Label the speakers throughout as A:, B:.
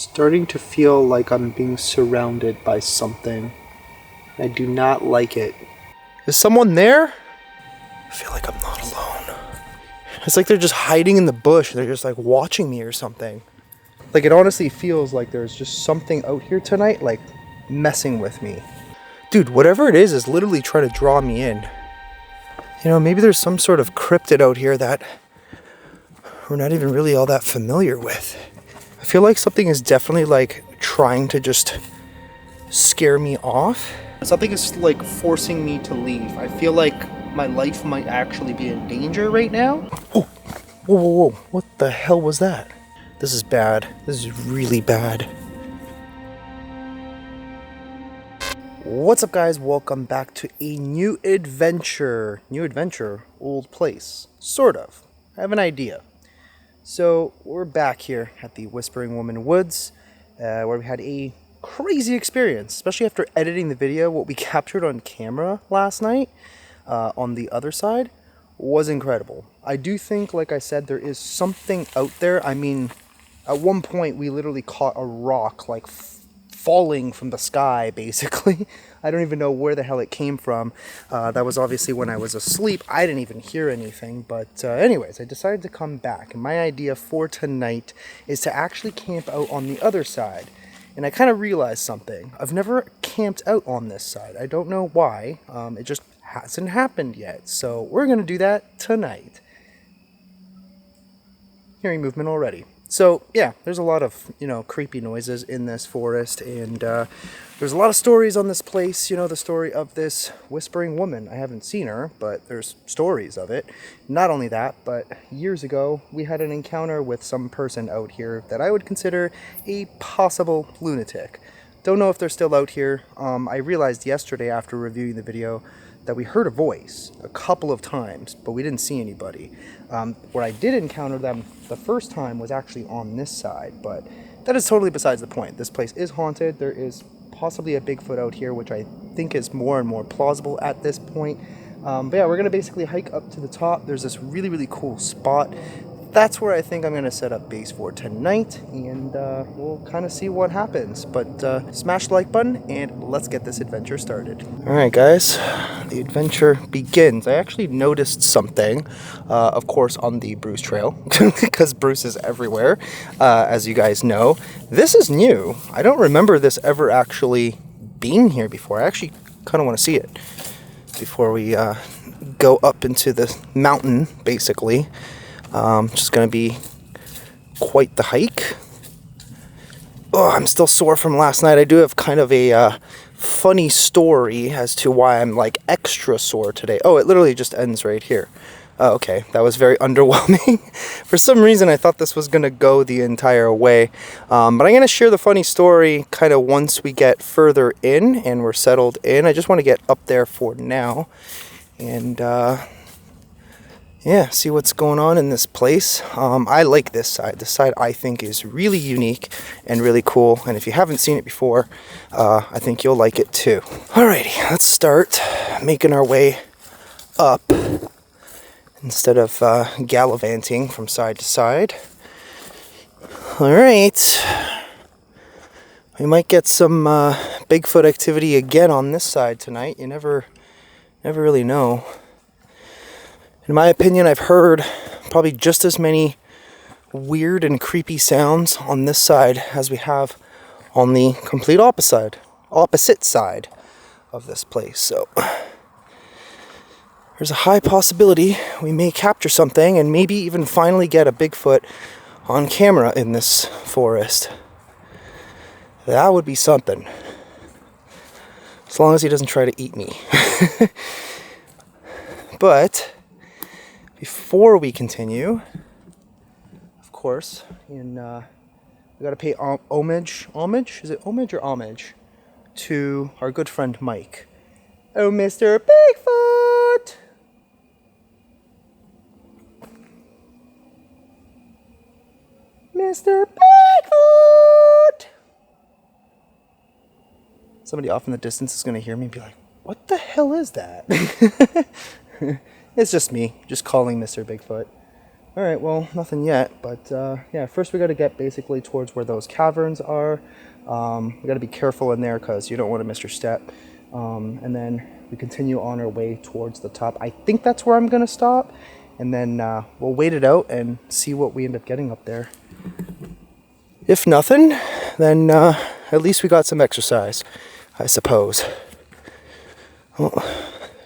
A: starting to feel like I'm being surrounded by something. I do not like it. Is someone there? I feel like I'm not alone. It's like they're just hiding in the bush. They're just like watching me or something. Like it honestly feels like there's just something out here tonight, like messing with me. Dude, whatever it is literally trying to draw me in. You know, maybe there's some sort of cryptid out here that we're not even really all that familiar with. I feel like something is definitely like trying to just scare me off. Something is like forcing me to leave. I feel like my life might actually be in danger right now. Oh, whoa, whoa, whoa. What the hell was that? This is bad. This is really bad. What's up, guys? Welcome back to a new adventure. New adventure, old place. Sort of. I have an idea. So we're back here at the Whispering Woman Woods, where we had a crazy experience, especially after editing the video. What we captured on camera last night on the other side was incredible. I do think, like I said, there is something out there. I mean, at one point we literally caught a rock like falling from the sky, basically. I don't even know where the hell it came from. That was obviously when I was asleep. I didn't even hear anything. But anyways, I decided to come back. And my idea for tonight is to actually camp out on the other side. And I kind of realized something. I've never camped out on this side. I don't know why. It just hasn't happened yet. So we're going to do that tonight. Hearing movement already. So yeah, there's a lot of, creepy noises in this forest, and there's a lot of stories on this place. The story of this whispering woman. I haven't seen her, but there's stories of it. Not only that, but years ago we had an encounter with some person out here that I would consider a possible lunatic. Don't know if they're still out here. I realized yesterday after reviewing the video that we heard a voice a couple of times, but we didn't see anybody. Where I did encounter them the first time was actually on this side, but that is totally besides the point. This place is haunted. There is possibly a Bigfoot out here, which I think is more and more plausible at this point. But yeah, we're gonna basically hike up to the top. There's this really, really cool spot. That's where I think I'm gonna set up base for tonight, and we'll kind of see what happens. But smash the like button and let's get this adventure started. All right, guys, the adventure begins. I actually noticed something, of course, on the Bruce Trail, because Bruce is everywhere, as you guys know. This is new. I don't remember this ever actually being here before. I actually kind of want to see it before we go up into the mountain, basically. Just gonna be quite the hike. Oh, I'm still sore from last night. I do have kind of a funny story as to why I'm like extra sore today. Oh, it literally just ends right here. Oh, okay, that was very underwhelming. For some reason, I thought this was gonna go the entire way. But I'm gonna share the funny story kind of once we get further in and we're settled in. I just want to get up there for now. And yeah, see what's going on in this place. I like this side. This side I think is really unique and really cool. And if you haven't seen it before, I think you'll like it too. Alrighty, let's start making our way up instead of gallivanting from side to side. Alright. We might get some Bigfoot activity again on this side tonight. You never really know. In my opinion, I've heard probably just as many weird and creepy sounds on this side as we have on the complete opposite side of this place. So there's a high possibility we may capture something and maybe even finally get a Bigfoot on camera in this forest. That would be something. As long as he doesn't try to eat me. But before we continue, of course, we gotta pay homage? Is it homage or homage? To our good friend Mike. Oh, Mr. Bigfoot! Mr. Bigfoot! Somebody off in the distance is gonna hear me and be like, what the hell is that? It's just me, just calling Mr. Bigfoot. Alright, well, nothing yet, but yeah, first we got to get basically towards where those caverns are. We got to be careful in there because you don't want to miss your step. And then we continue on our way towards the top. I think that's where I'm going to stop, and then we'll wait it out and see what we end up getting up there. If nothing, then at least we got some exercise, I suppose. Well,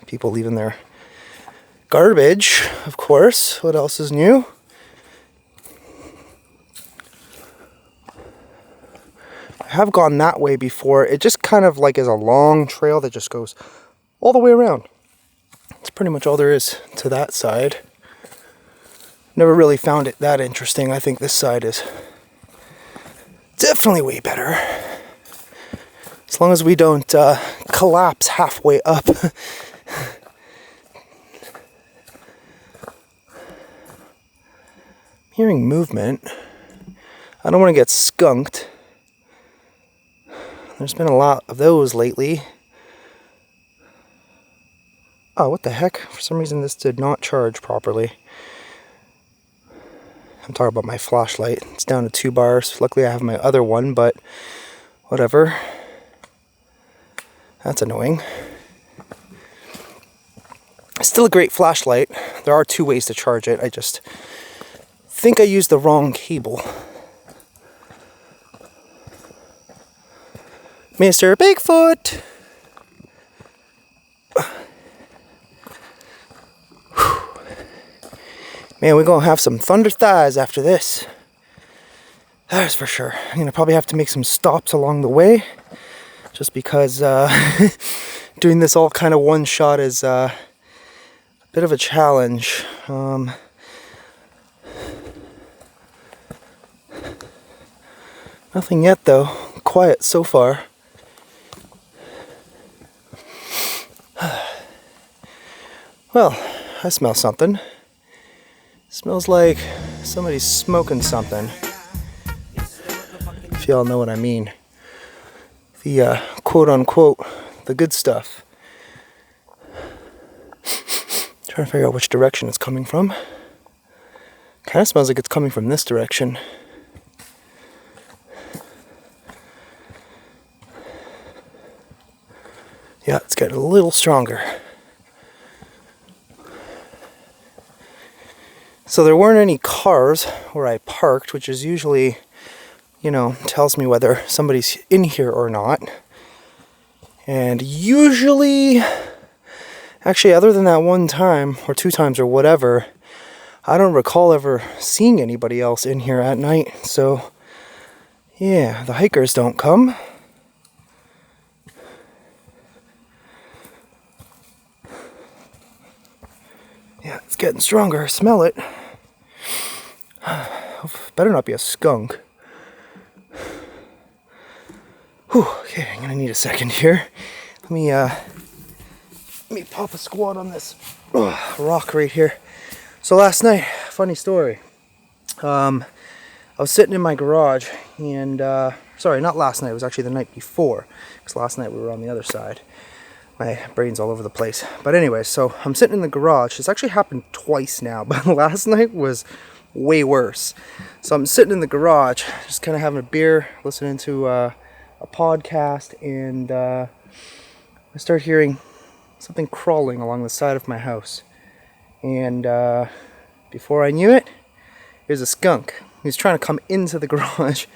A: people leaving their garbage, of course. What else is new? I have gone that way before. It just kind of like is a long trail that just goes all the way around. That's pretty much all there is to that side. Never really found it that interesting. I think this side is definitely way better. As long as we don't collapse halfway up. Hearing movement. I don't want to get skunked. There's been a lot of those lately. Oh, what the heck? For some reason this did not charge properly. I'm talking about my flashlight. It's down to 2 bars. Luckily I have my other one, but whatever. That's annoying. Still a great flashlight. There are 2 ways to charge it. I just think I used the wrong cable. Mr. Bigfoot! Man, we're gonna have some thunder thighs after this. That's for sure. I'm gonna probably have to make some stops along the way, just because doing this all kind of one shot is a bit of a challenge. Nothing yet though. Quiet so far. Well, I smell something. Smells like somebody's smoking something. If y'all know what I mean. The quote unquote, the good stuff. Trying to figure out which direction it's coming from. Kind of smells like it's coming from this direction. Yeah, it's getting a little stronger. So there weren't any cars where I parked, which is usually, you know, tells me whether somebody's in here or not. And usually, actually other than that one time, or 2 times or whatever, I don't recall ever seeing anybody else in here at night. So, yeah, the hikers don't come. Yeah, it's getting stronger. Smell it. Better not be a skunk. Whew, okay, I'm gonna need a second here. Let me pop a squat on this rock right here. So last night, funny story. I was sitting in my garage and sorry, not last night. It was actually the night before, because last night we were on the other side. My brain's all over the place. But anyway, so I'm sitting in the garage. It's actually happened twice now, but last night was way worse. So I'm sitting in the garage, just kind of having a beer, listening to a podcast, and I start hearing something crawling along the side of my house. And before I knew it, there's a skunk. He's trying to come into the garage,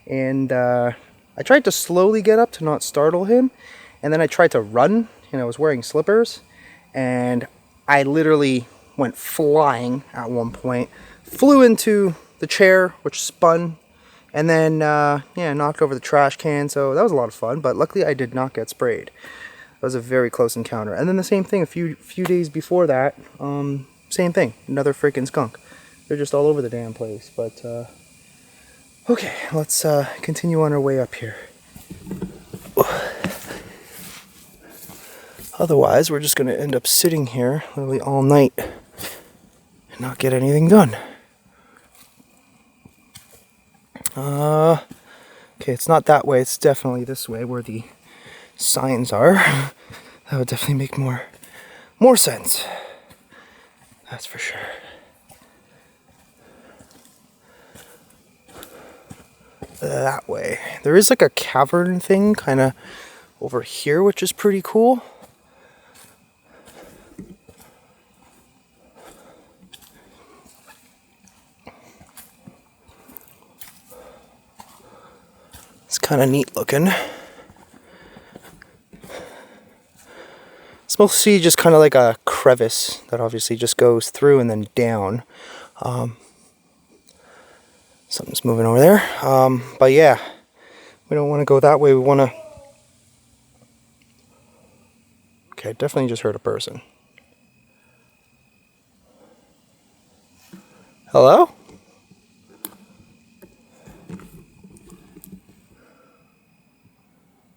A: and I tried to slowly get up to not startle him, and then I tried to run. I was wearing slippers, and I literally went flying at one point, flew into the chair, which spun, and then knocked over the trash can. So that was a lot of fun, but luckily I did not get sprayed. That was a very close encounter. And then the same thing a few days before that, same thing, another freaking skunk. They're just all over the damn place. But okay, let's continue on our way up here. Otherwise, we're just going to end up sitting here literally all night and not get anything done. Okay, it's not that way. It's definitely this way where the signs are. That would definitely make more sense. That's for sure. that way. There is like a cavern thing kind of over here, which is pretty cool. It's kind of neat looking. It's mostly just kind of like a crevice that obviously just goes through and then down. Something's moving over there. But yeah, we don't want to go that way. We want to... Okay, I definitely just heard a person. Hello?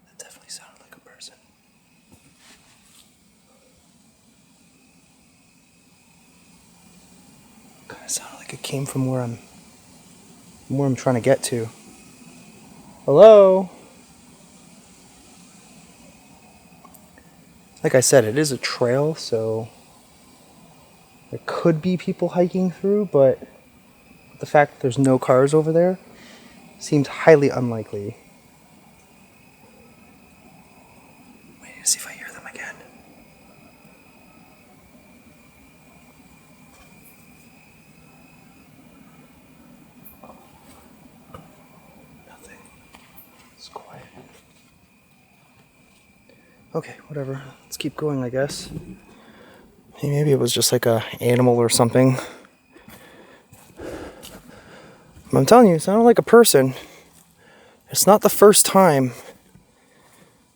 A: That definitely sounded like a person. Kind of sounded like it came from where I'm trying to get to. Hello? Like I said, it is a trail, so there could be people hiking through, but the fact that there's no cars over there seems highly unlikely. Wait to see if I hear them again. Nothing. It's quiet. Okay, whatever. Let's keep going, I guess. Hey, maybe it was just like a animal or something. I'm telling you, it sounded like a person. It's not the first time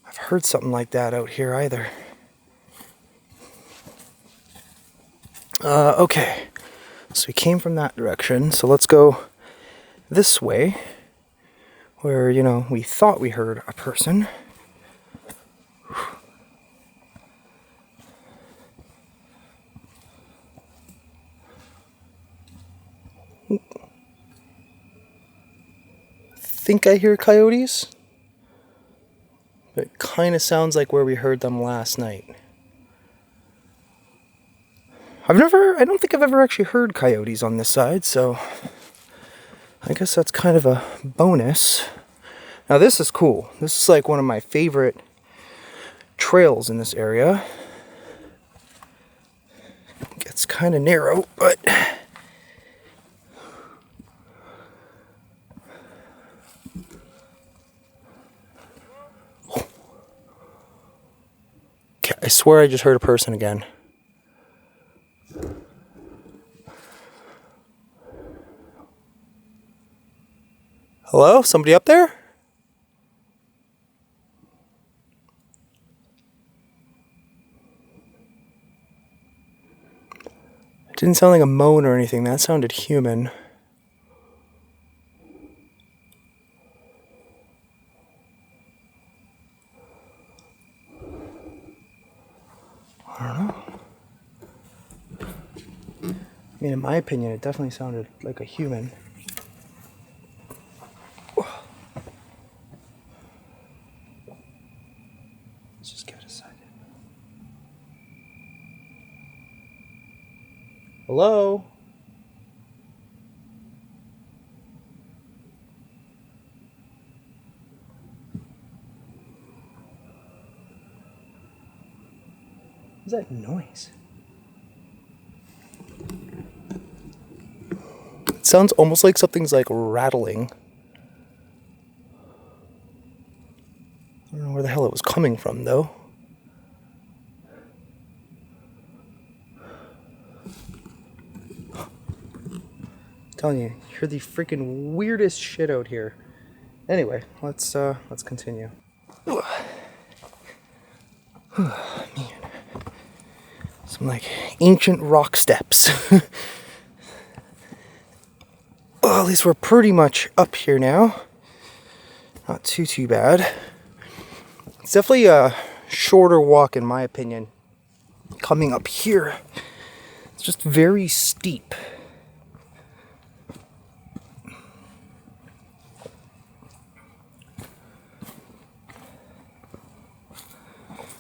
A: I've heard something like that out here either. Okay. So we came from that direction, so let's go this way, where, you know, we thought we heard a person. I think I hear coyotes. But it kind of sounds like where we heard them last night. I don't think I've ever actually heard coyotes on this side, so I guess that's kind of a bonus. Now this is cool. This is like one of my favorite trails in this area. It gets kind of narrow, but okay, I swear I just heard a person again. Hello? Somebody up there? It didn't sound like a moan or anything. That sounded human. I don't know. I mean, in my opinion, it definitely sounded like a human. Let's just give it a second. Hello? What's that noise? It sounds almost like something's like rattling. I don't know where the hell it was coming from though. I'm telling you, you're the freaking weirdest shit out here. Anyway, let's continue. Man. Some like ancient rock steps. Well, at least we're pretty much up here now. Not too bad. It's definitely a shorter walk in my opinion. Coming up here, it's just very steep.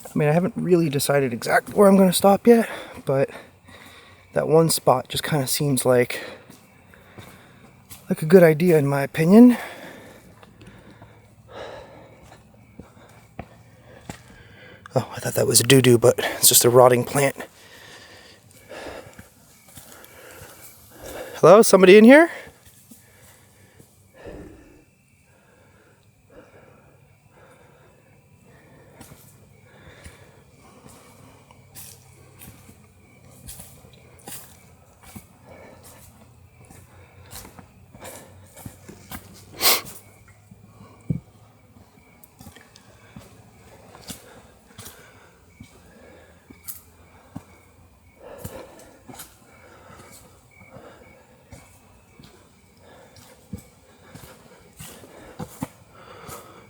A: I mean, I haven't really decided exactly where I'm going to stop yet, but that one spot just kind of seems like a good idea in my opinion. thought that was a doo-doo, but it's just a rotting plant. Hello, somebody in here?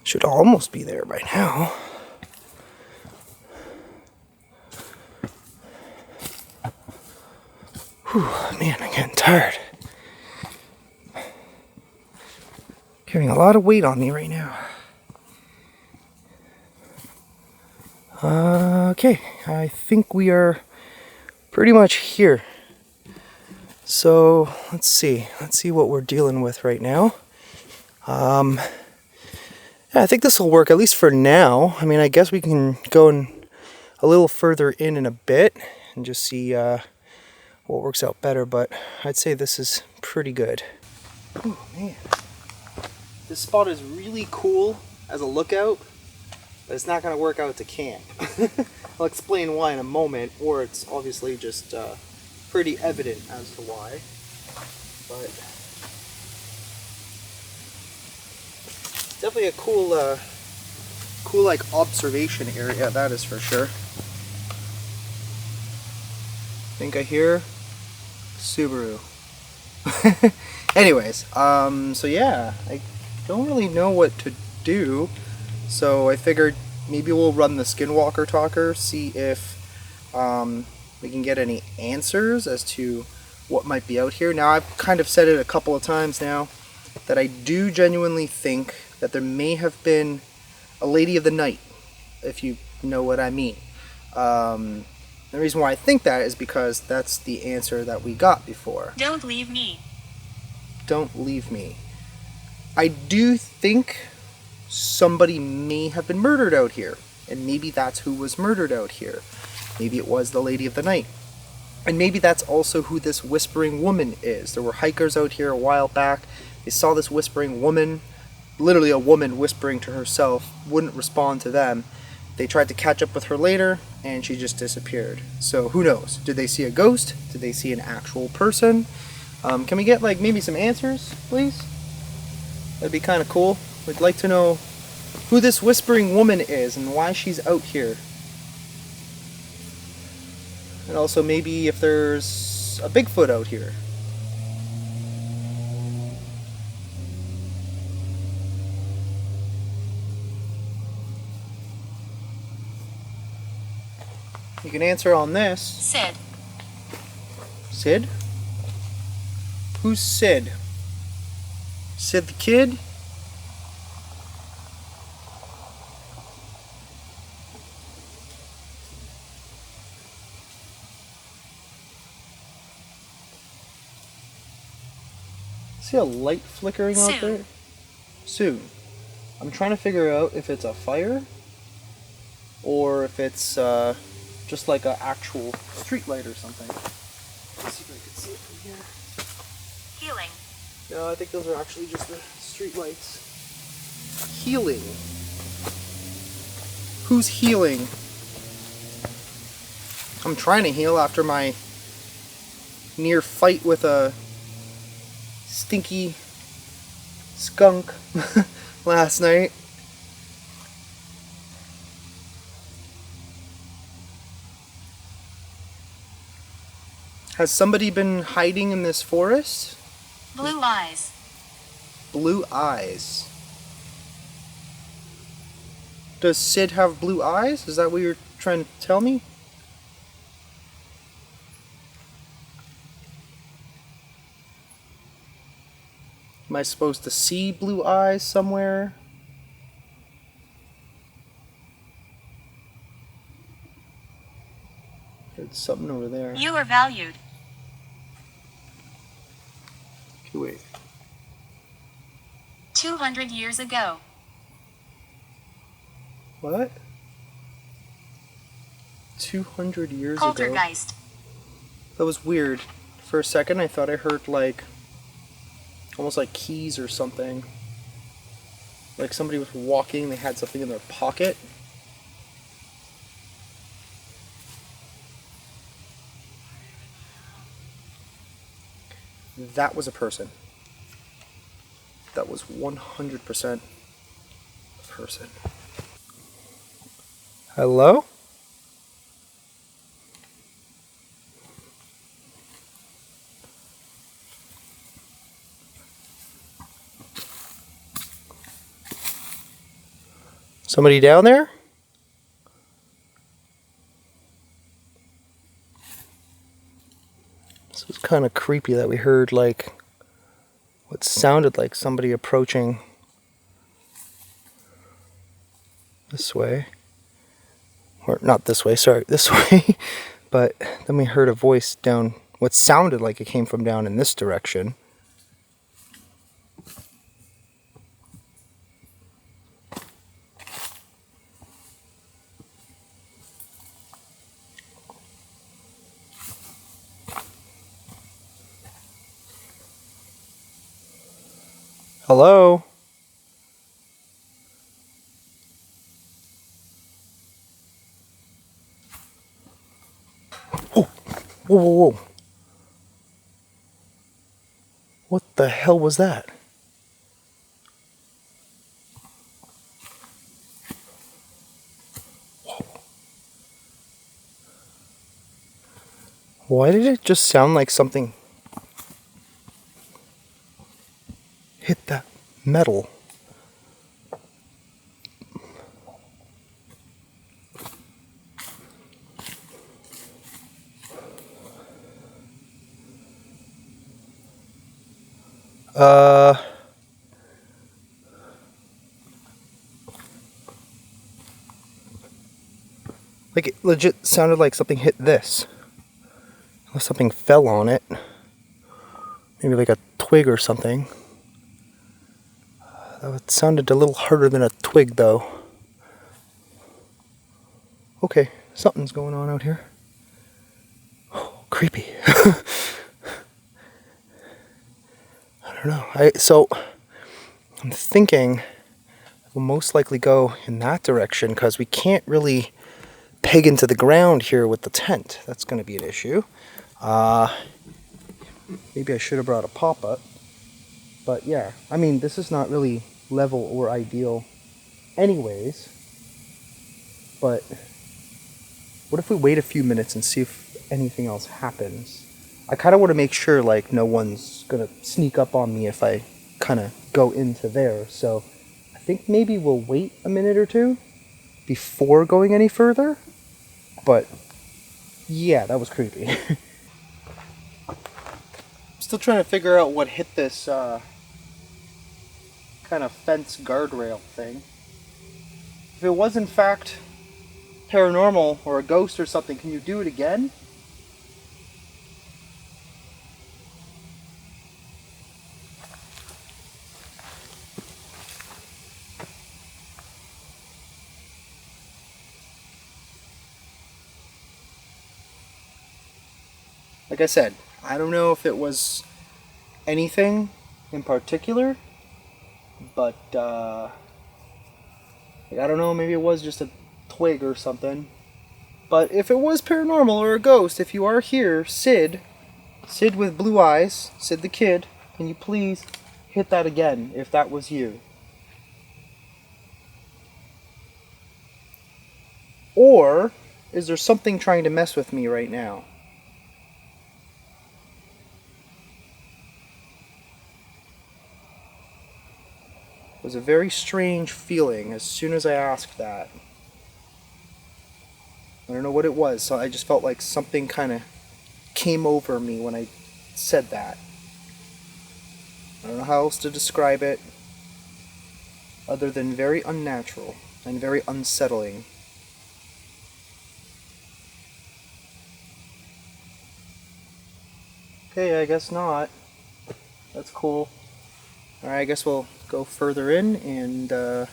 A: Should almost be there by now. Whew, man, I'm getting tired. Carrying a lot of weight on me right now. Okay, I think we are pretty much here. So let's see what we're dealing with right now. Yeah, I think this will work, at least for now. I mean, I guess we can go a little further in a bit and just see what works out better, but I'd say this is pretty good. Oh man, this spot is really cool as a lookout, but it's not going to work out to camp. I'll explain why in a moment, or it's obviously just pretty evident as to why. But definitely a cool like observation area, that is for sure. I think I hear Subaru. Anyways, so yeah, I don't really know what to do, so I figured maybe we'll run the Skinwalker Talker, see if we can get any answers as to what might be out here. Now, I've kind of said it a couple of times now that I do genuinely think that there may have been a lady of the night, if you know what I mean. The reason why I think that is because that's the answer that we got before.
B: Don't leave me.
A: Don't leave me. I do think somebody may have been murdered out here, and maybe that's who was murdered out here. Maybe it was the lady of the night. And maybe that's also who this whispering woman is. There were hikers out here a while back. They saw this whispering woman, literally a woman whispering to herself, wouldn't respond to them. They tried to catch up with her later, and she just disappeared. So who knows? Did they see a ghost? Did they see an actual person? Can we get like maybe some answers, please? That'd be kind of cool. We'd like to know who this whispering woman is and why she's out here. And also maybe if there's a Bigfoot out here. You can answer on this.
B: Sid.
A: Sid? Who's Sid? Sid the Kid? See a light flickering out there? Soon. I'm trying to figure out if it's a fire or if it's just like an actual street light or something. Let's see if I can see it from here.
B: Healing.
A: No, I think those are actually just the street lights. Healing. Who's healing? I'm trying to heal after my near fight with a stinky skunk last night. Has somebody been hiding in this forest?
B: Blue eyes.
A: Blue eyes. Does Sid have blue eyes? Is that what you're trying to tell me? Am I supposed to see blue eyes somewhere? There's something over there.
B: You are valued.
A: Okay, wait.
B: 200 years ago.
A: What? 200 years ago.
B: Poltergeist.
A: That was weird. For a second I thought I heard like almost like keys or something. Like somebody was walking, they had something in their pocket. That was a person. That was 100% a person. Hello? Somebody down there? This was kind of creepy that we heard like what sounded like somebody approaching this way. Or not this way, sorry, this way. But then we heard a voice down what sounded like it came from down in this direction. Hello? Oh! Whoa, whoa, whoa. What the hell was that? Whoa. Why did it just sound like something hit that metal? Like it legit sounded like something hit this. Or something fell on it. Maybe like a twig or something. It sounded a little harder than a twig though. Okay, something's going on out here. Oh, creepy. I don't know. So I'm thinking we'll most likely go in that direction because we can't really peg into the ground here with the tent. That's going to be an issue. Maybe I should have brought a pop-up. But yeah, I mean, this is not really level or ideal anyways. But what if we wait a few minutes and see if anything else happens? I kind of want to make sure like no one's going to sneak up on me if I kind of go into there. So I think maybe we'll wait a minute or two before going any further. But yeah, that was creepy. Still trying to figure out what hit this kind of fence guardrail thing. If it was in fact paranormal or a ghost or something, can you do it again? Like I said, I don't know if it was anything in particular, but I don't know, maybe it was just a twig or something. But if it was paranormal or a ghost, if you are here, Sid with blue eyes, Sid the kid, can you please hit that again if that was you? Or is there something trying to mess with me right now? It was a very strange feeling as soon as I asked that. I don't know what it was, so I just felt like something kind of came over me when I said that. I don't know how else to describe it other than very unnatural and very unsettling. Okay, I guess not. That's cool. Alright, I guess we'll go further in and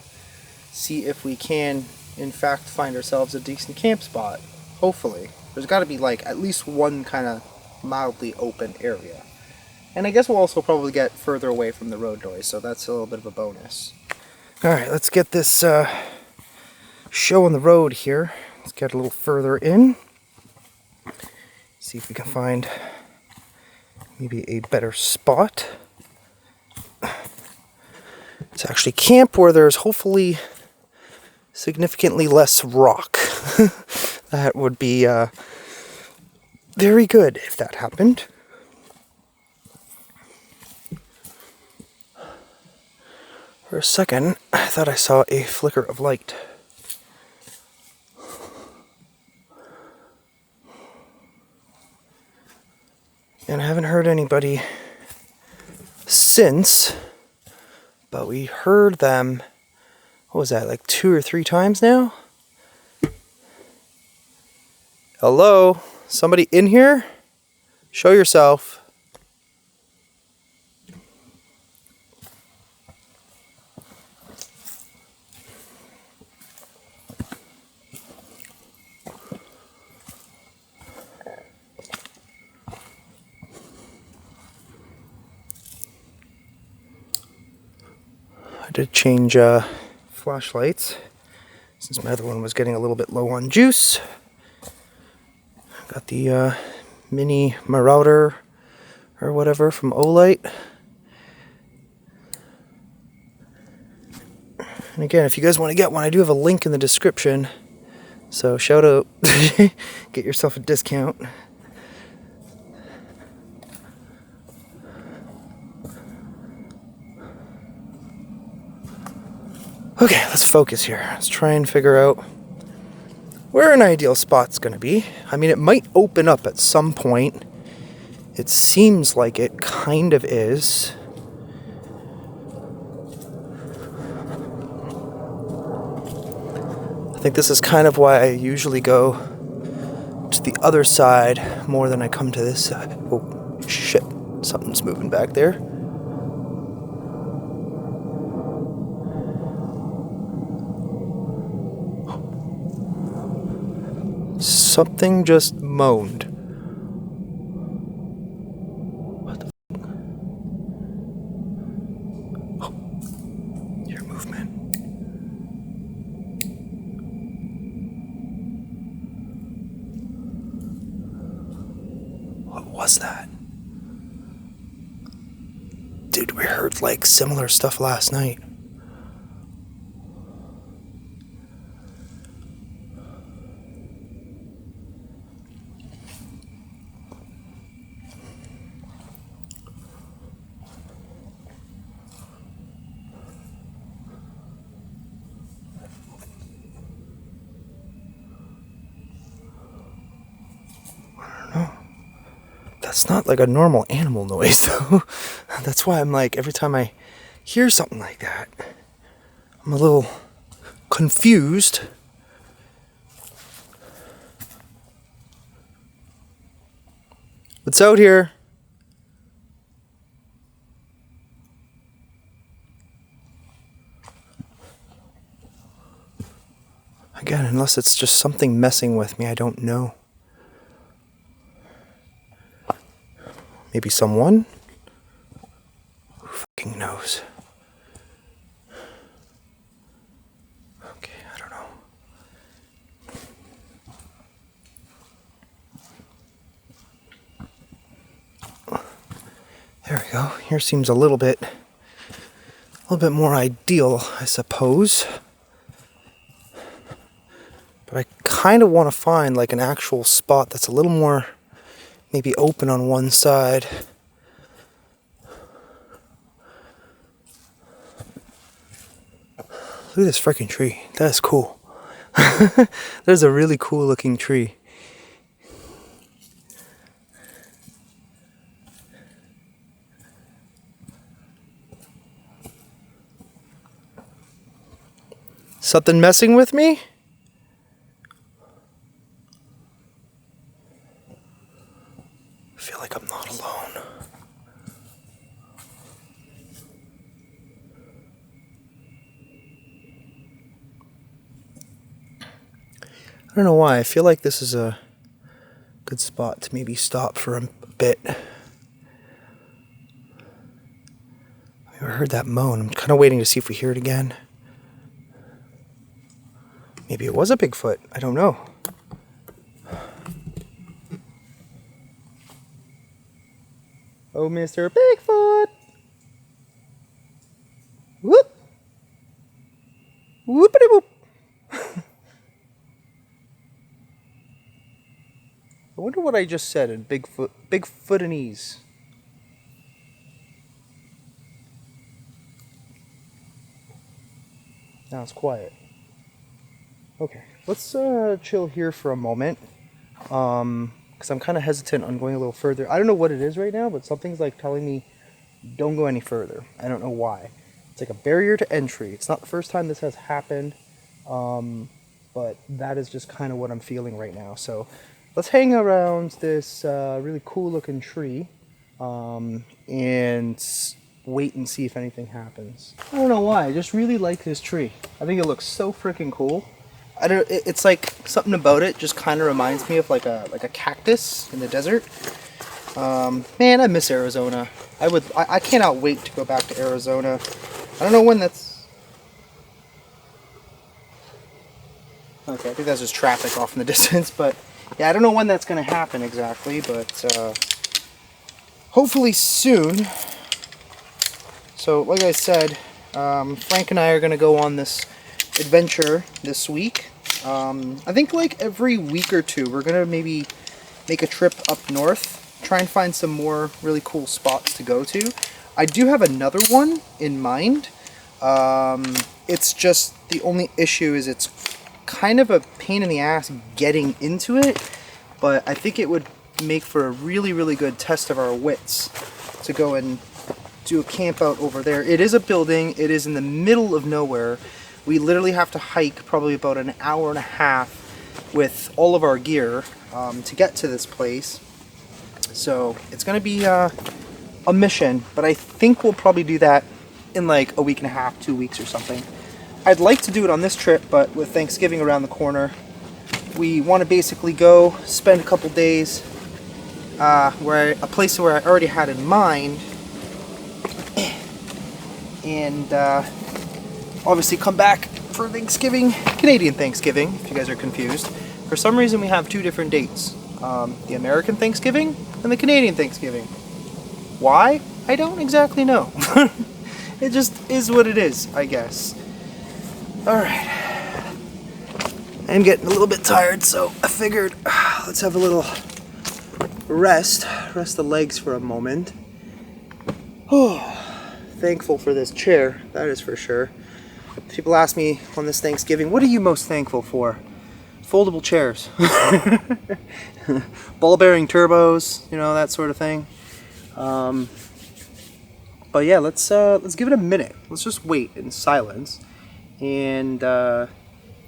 A: see if we can, in fact, find ourselves a decent camp spot. Hopefully. There's got to be like at least one kind of mildly open area. And I guess we'll also probably get further away from the road noise, so that's a little bit of a bonus. Alright, let's get this show on the road here. Let's get a little further in. See if we can find maybe a better spot. It's actually camp where there's hopefully significantly less rock. That would be very good if that happened. For a second, I thought I saw a flicker of light. And I haven't heard anybody since, but we heard them, what was that, like 2 or 3 times now? Hello? Somebody in here? Show yourself. I did change flashlights since my other one was getting a little bit low on juice. Got the mini Marauder or whatever from Olight. And again, if you guys want to get one, I do have a link in the description. So shout out, get yourself a discount. Okay, let's focus here. Let's try and figure out where an ideal spot's going to be. I mean, it might open up at some point. It seems like it kind of is. I think this is kind of why I usually go to the other side more than I come to this side. Oh, shit. Something's moving back there. Something just moaned. What the f***? Oh, your movement. What was that? Dude, we heard like similar stuff last night. That's not like a normal animal noise, though. That's why I'm like, every time I hear something like that, I'm a little confused. What's out here? Again, unless it's just something messing with me, I don't know. Maybe someone? Who fucking knows? Okay, I don't know. There we go. Here seems a little bit more ideal, I suppose. But I kind of want to find like an actual spot that's a little more maybe open on one side. Look at this freaking tree. That is cool. There's a really cool looking tree. Something messing with me? I feel like I'm not alone. I don't know why. I feel like this is a good spot to maybe stop for a bit. I heard that moan. I'm kind of waiting to see if we hear it again. Maybe it was a Bigfoot. I don't know. Oh, Mr. Bigfoot! Whoop! Whoopity whoop! I wonder what I just said in Bigfootanese. Now it's quiet. Okay, let's chill here for a moment. Because I'm kind of hesitant on going a little further. I don't know what it is right now, but something's like telling me don't go any further. I don't know why. It's like a barrier to entry. It's not the first time this has happened, but that is just kind of what I'm feeling right now. So let's hang around this really cool looking tree and wait and see if anything happens. I don't know why. I just really like this tree. I think it looks so freaking cool. I don't. It's like something about it just kind of reminds me of like a cactus in the desert. Man, I miss Arizona. I cannot wait to go back to Arizona. I don't know when that's. Okay, I think that's just traffic off in the distance, but yeah, I don't know when that's going to happen exactly, but hopefully soon. So, like I said, Frank and I are going to go on this adventure this week. I think like every week or two we're gonna maybe make a trip up north, try and find some more really cool spots to go to. I do have another one in mind. It's just the only issue is it's kind of a pain in the ass getting into it, but I think it would make for a really, really good test of our wits to go and do a camp out over there. It is a building, it is in the middle of nowhere. We literally have to hike probably about an hour and a half with all of our gear to get to this place. So it's going to be a mission, but I think we'll probably do that in like a week and a half, 2 weeks or something. I'd like to do it on this trip, but with Thanksgiving around the corner, we want to basically go spend a couple days a place where I already had in mind, and obviously come back for Thanksgiving, Canadian Thanksgiving, if you guys are confused. For some reason we have two different dates. The American Thanksgiving and the Canadian Thanksgiving. Why? I don't exactly know. It just is what it is, I guess. Alright. I'm getting a little bit tired, so I figured let's have a little rest the legs for a moment. Oh, thankful for this chair, that is for sure. People ask me on this Thanksgiving, what are you most thankful for? Foldable chairs. Ball bearing turbos, you know, that sort of thing. But yeah, let's give it a minute. Let's just wait in silence and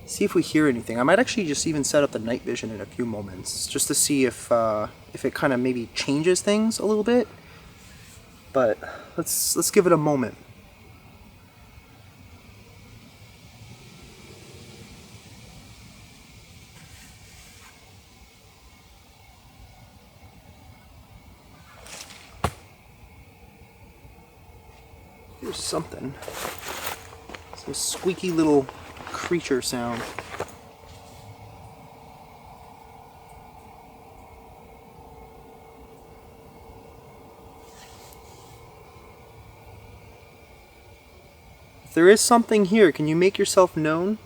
A: see if we hear anything. I might actually just even set up the night vision in a few moments just to see if it kind of maybe changes things a little bit. But let's give it a moment. Here's something. Some squeaky little creature sound. If there is something here, can you make yourself known?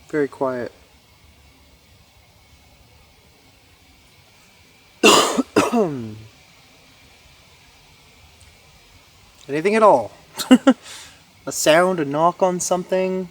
A: Very quiet. Anything at all? A sound, a knock on something?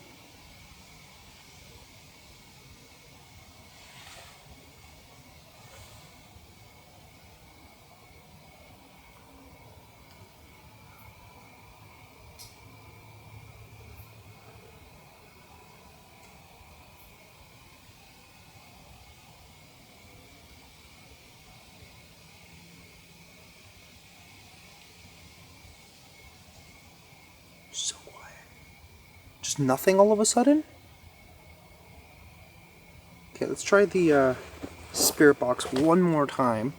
A: Just nothing all of a sudden? Okay, let's try the spirit box one more time.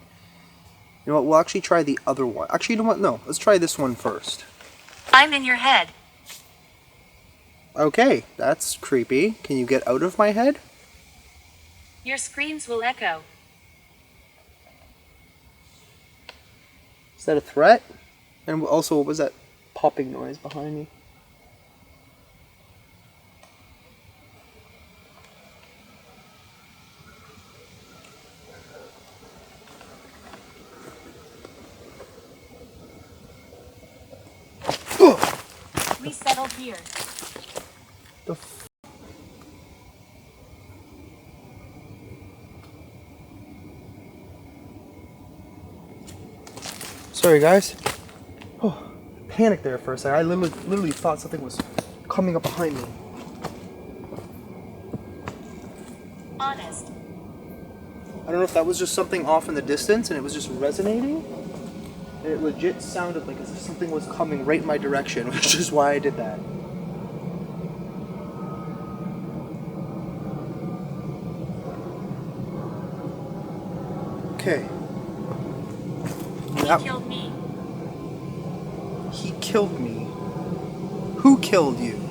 A: You know what, we'll actually try the other one. Actually, you know what, no, let's try this one first.
B: I'm in your head.
A: Okay, that's creepy. Can you get out of my head?
B: Your screams will echo.
A: Is that a threat? And also, what was that popping noise behind me?
B: We settled here.
A: The f- Sorry, guys. Oh, panicked there for a second. I literally thought something was coming up behind me.
B: Honest.
A: I don't know if that was just something off in the distance and it was just resonating. And it legit sounded like as if something was coming right in my direction, which is why I did that. Okay.
B: He killed me.
A: He killed me. Who killed you?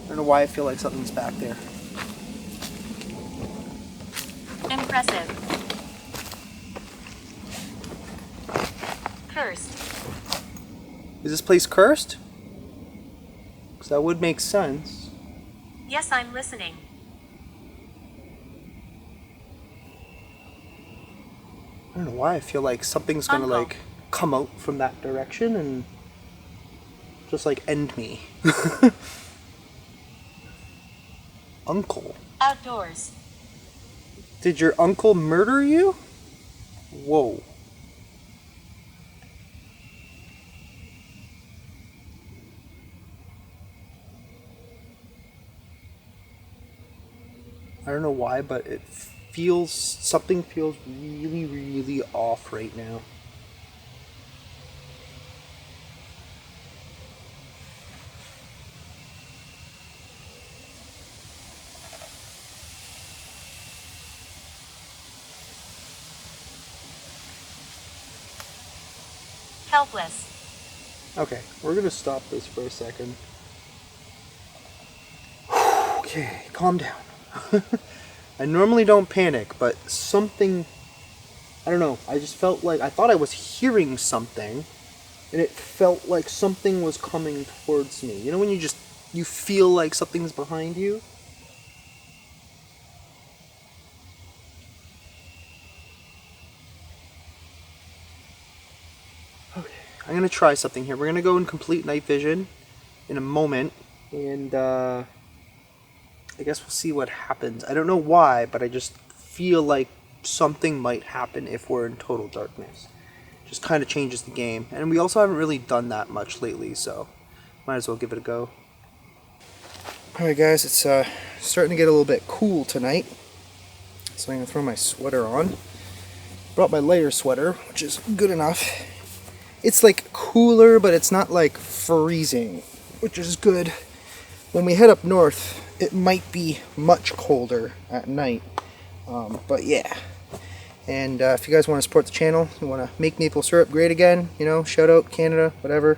A: I don't know why I feel like something's back there.
B: Impressive. Cursed.
A: Is this place cursed? Because that would make sense.
B: Yes, I'm listening.
A: I don't know why I feel like something's gonna
B: Uncle.
A: like come out from that direction and just like end me. Uncle?
B: Outdoors.
A: Did your uncle murder you? Whoa. I don't know why, but something feels really, really off right now.
B: Helpless.
A: Okay, we're gonna stop this for a second. Okay, calm down. I normally don't panic, but something, I don't know, I just felt like, I thought I was hearing something, and it felt like something was coming towards me. You know when you feel like something's behind you? Okay, I'm gonna try something here. We're gonna go in complete night vision in a moment, and I guess we'll see what happens. I don't know why, but I just feel like something might happen if we're in total darkness. Just kind of changes the game. And we also haven't really done that much lately, so might as well give it a go. Alright guys, it's starting to get a little bit cool tonight. So I'm going to throw my sweater on. Brought my layer sweater, which is good enough. It's like cooler, but it's not like freezing, which is good. When we head up north, it might be much colder at night. But yeah. And if you guys want to support the channel, you want to make maple syrup great again, you know, shout out Canada, whatever.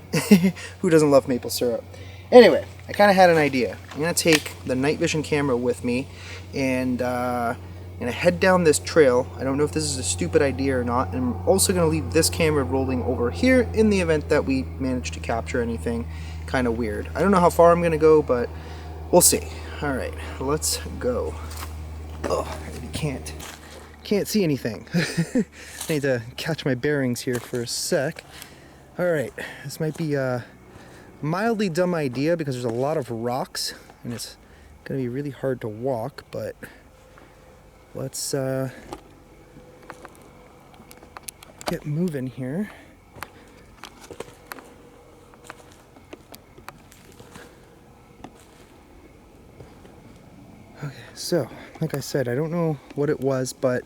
A: Who doesn't love maple syrup? Anyway, I kind of had an idea. I'm going to take the night vision camera with me and I'm going to head down this trail. I don't know if this is a stupid idea or not. And I'm also going to leave this camera rolling over here in the event that we manage to capture anything kind of weird. I don't know how far I'm going to go, but we'll see. Alright, let's go. Oh, I can't see anything. I need to catch my bearings here for a sec. Alright, this might be a mildly dumb idea because there's a lot of rocks and it's gonna be really hard to walk, but let's get moving here. So, like I said, I don't know what it was, but...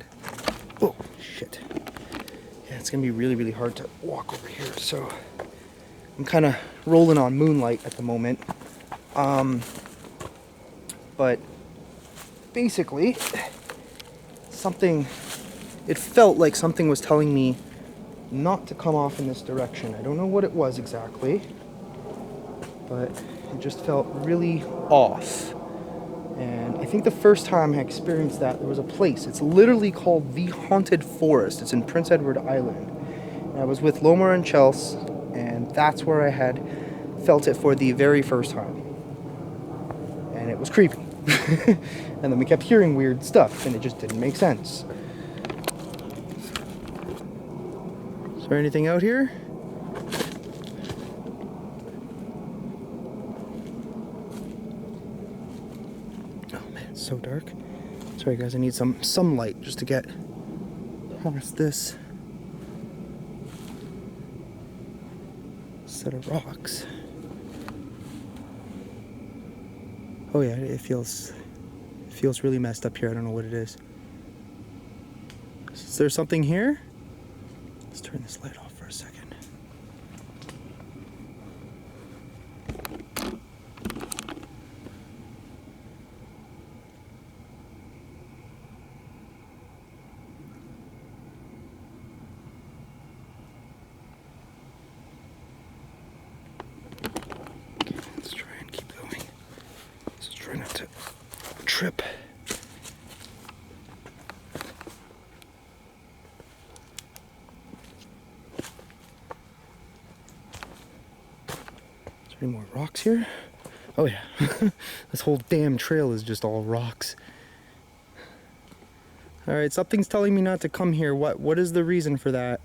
A: Oh, shit. Yeah, it's gonna be really, really hard to walk over here, so... I'm kind of rolling on moonlight at the moment. But basically, something... It felt like something was telling me not to come off in this direction. I don't know what it was exactly, but it just felt really off. And I think the first time I experienced that, there was a place. It's literally called The Haunted Forest. It's in Prince Edward Island. And I was with Lomar and Chelsea, and that's where I had felt it for the very first time. And it was creepy. And then we kept hearing weird stuff, and it just didn't make sense. Is there anything out here? So dark. Sorry guys, I need some light just to get past this set of rocks. Oh yeah, it feels really messed up here. I don't know what it is. Is there something here? Let's turn this light off for a second. Let's try and keep going. Let's try not to trip. Is there any more rocks here? Oh yeah. This whole damn trail is just all rocks. Alright, something's telling me not to come here. What is the reason for that?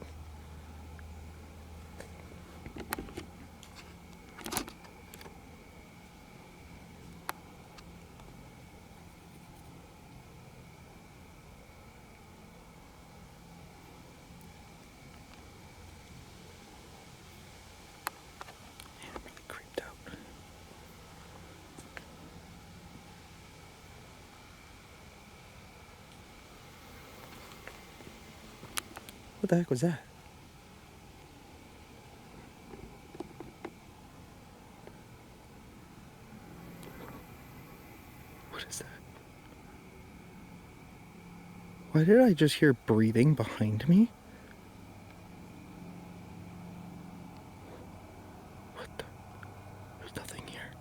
A: What the heck was that? What is that? Why did I just hear breathing behind me? What the? There's nothing here.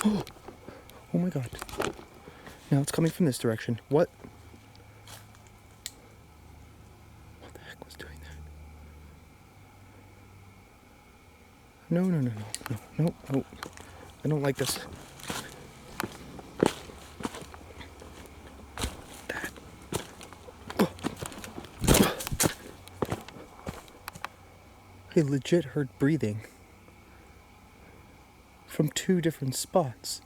A: Oh! Oh my god. Now it's coming from this direction. What? What the heck was doing that? No, no, no, no, no, no, no. I don't like this. That. Oh. I legit heard breathing from two different spots.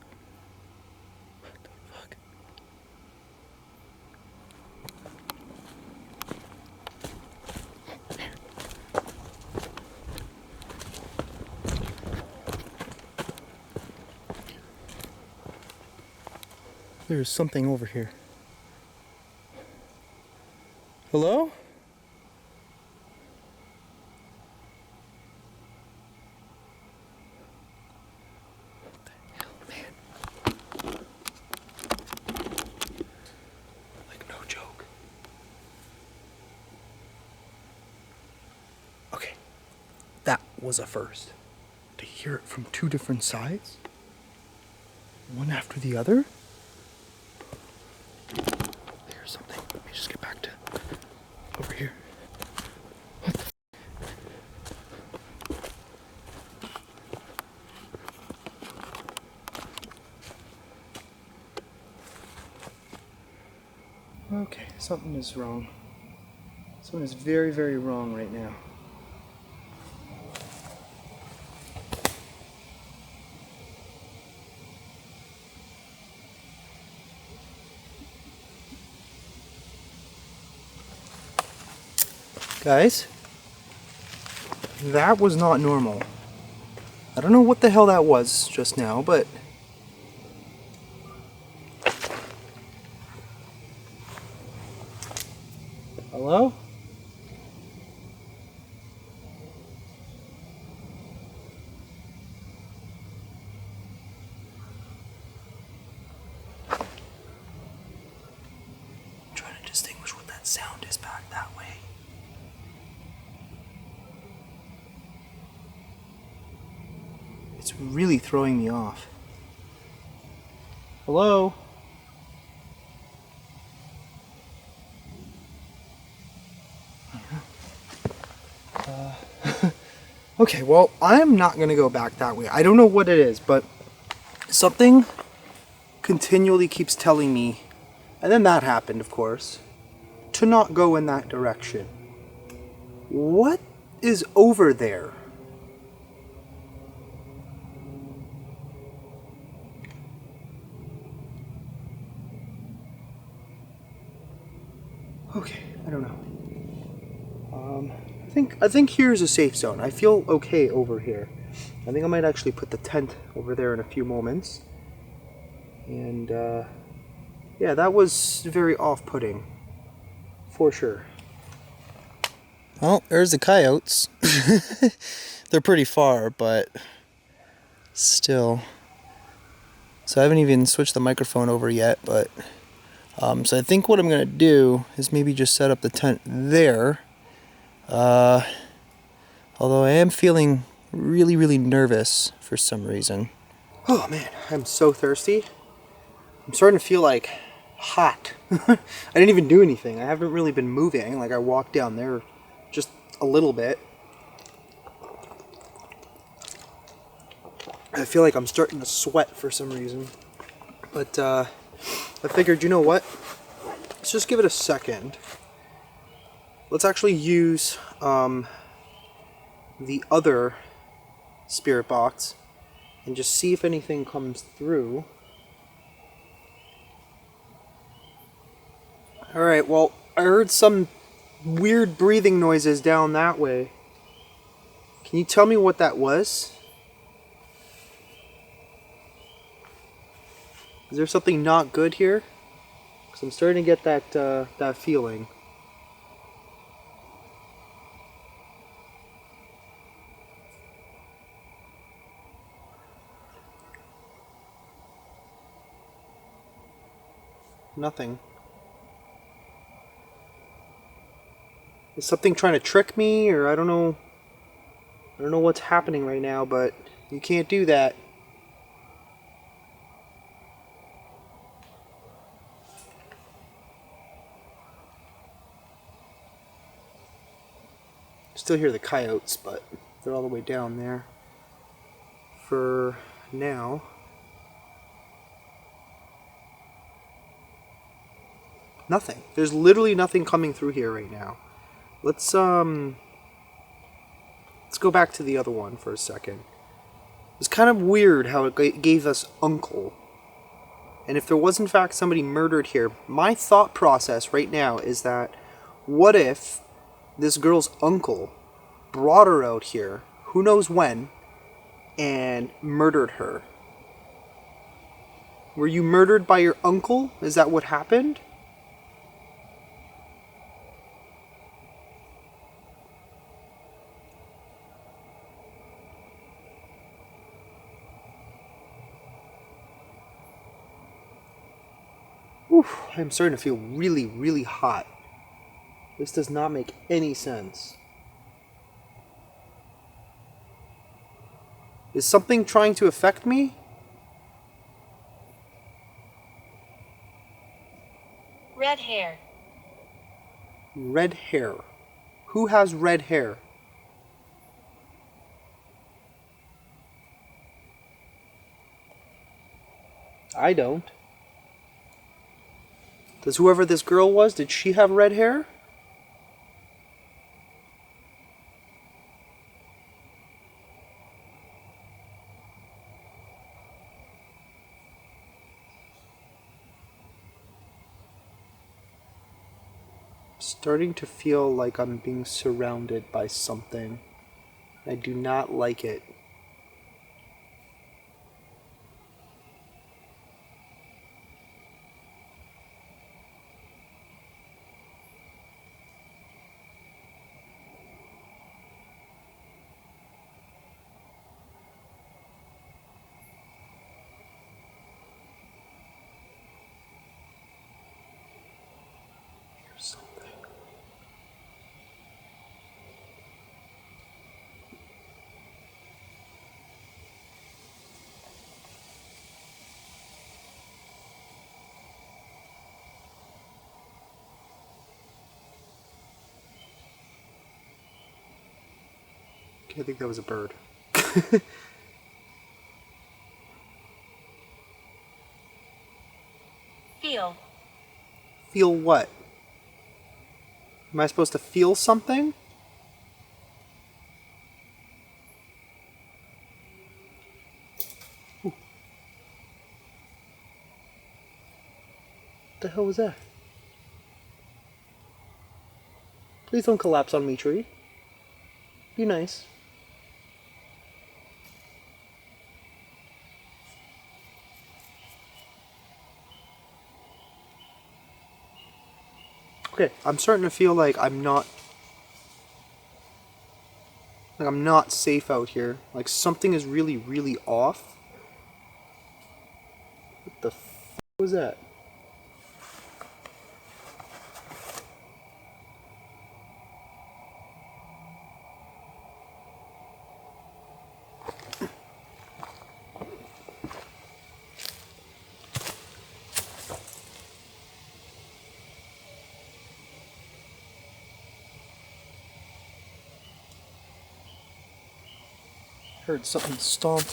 A: There's something over here. Hello? What the hell, man? Like, no joke. Okay. That was a first. To hear it from two different sides? One after the other? There's something. Let me just get back to over here. What the Okay, something is wrong. Something is very, very wrong right now. Guys, That was not normal. I don't know what the hell that was just now, but... Hello? I'm trying to distinguish what that sound is back that way. It's really throwing me off. Hello? Okay, well, I'm not going to go back that way. I don't know what it is, but something continually keeps telling me, and then that happened, of course, to not go in that direction. What is over there? Okay, I don't know. I think here's a safe zone. I feel okay over here. I think I might actually put the tent over there in a few moments. And yeah, that was very off-putting, for sure. Well, there's the coyotes. They're pretty far, but still. So I haven't even switched the microphone over yet, but so I think what I'm gonna do is maybe just set up the tent there. Although I am feeling really, really nervous for some reason. Oh man, I'm so thirsty. I'm starting to feel like hot. I didn't even do anything. I haven't really been moving. Like I walked down there just a little bit. I feel like I'm starting to sweat for some reason. But I figured, you know what? Let's just give it a second. Let's actually use the other spirit box and just see if anything comes through. Alright, well, I heard some weird breathing noises down that way. Can you tell me what that was? Is there something not good here? Because I'm starting to get that feeling. Nothing. Is something trying to trick me, or I don't know what's happening right now, but you can't do that. Still hear the coyotes, but they're all the way down there. For now. Nothing. There's literally nothing coming through here right now. Let's go back to the other one for a second. It's kind of weird how it gave us uncle. And if there was in fact somebody murdered here, my thought process right now is that what if this girl's uncle brought her out here, who knows when, and murdered her? Were you murdered by your uncle? Is that what happened? Oof, I'm starting to feel really, really hot. This does not make any sense. Is something trying to affect me?
B: Red hair.
A: Red hair. Who has red hair? I don't. Does whoever this girl was, did she have red hair? Starting to feel like I'm being surrounded by something. I do not like it. Here's something. Okay, I think that was a bird.
B: Feel.
A: Feel what? Am I supposed to feel something? Ooh. What the hell was that? Please don't collapse on me, tree. Be nice. Okay, I'm starting to feel like I'm not safe out here. Like something is really, really off. What the f was that? Heard something stomp.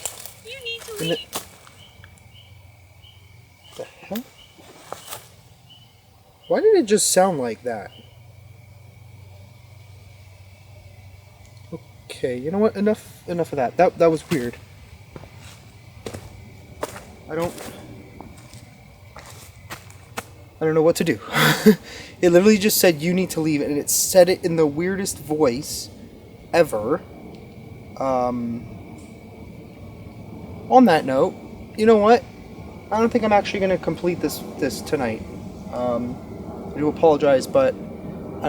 B: You need to
A: In
B: leave.
A: it. The hell? Why did it just sound like that? Okay, you know what? Enough of that. That was weird. I don't know what to do. It literally just said you need to leave, and it said it in the weirdest voice ever. On that note, you know what? I don't think I'm actually going to complete this tonight. I do apologize, but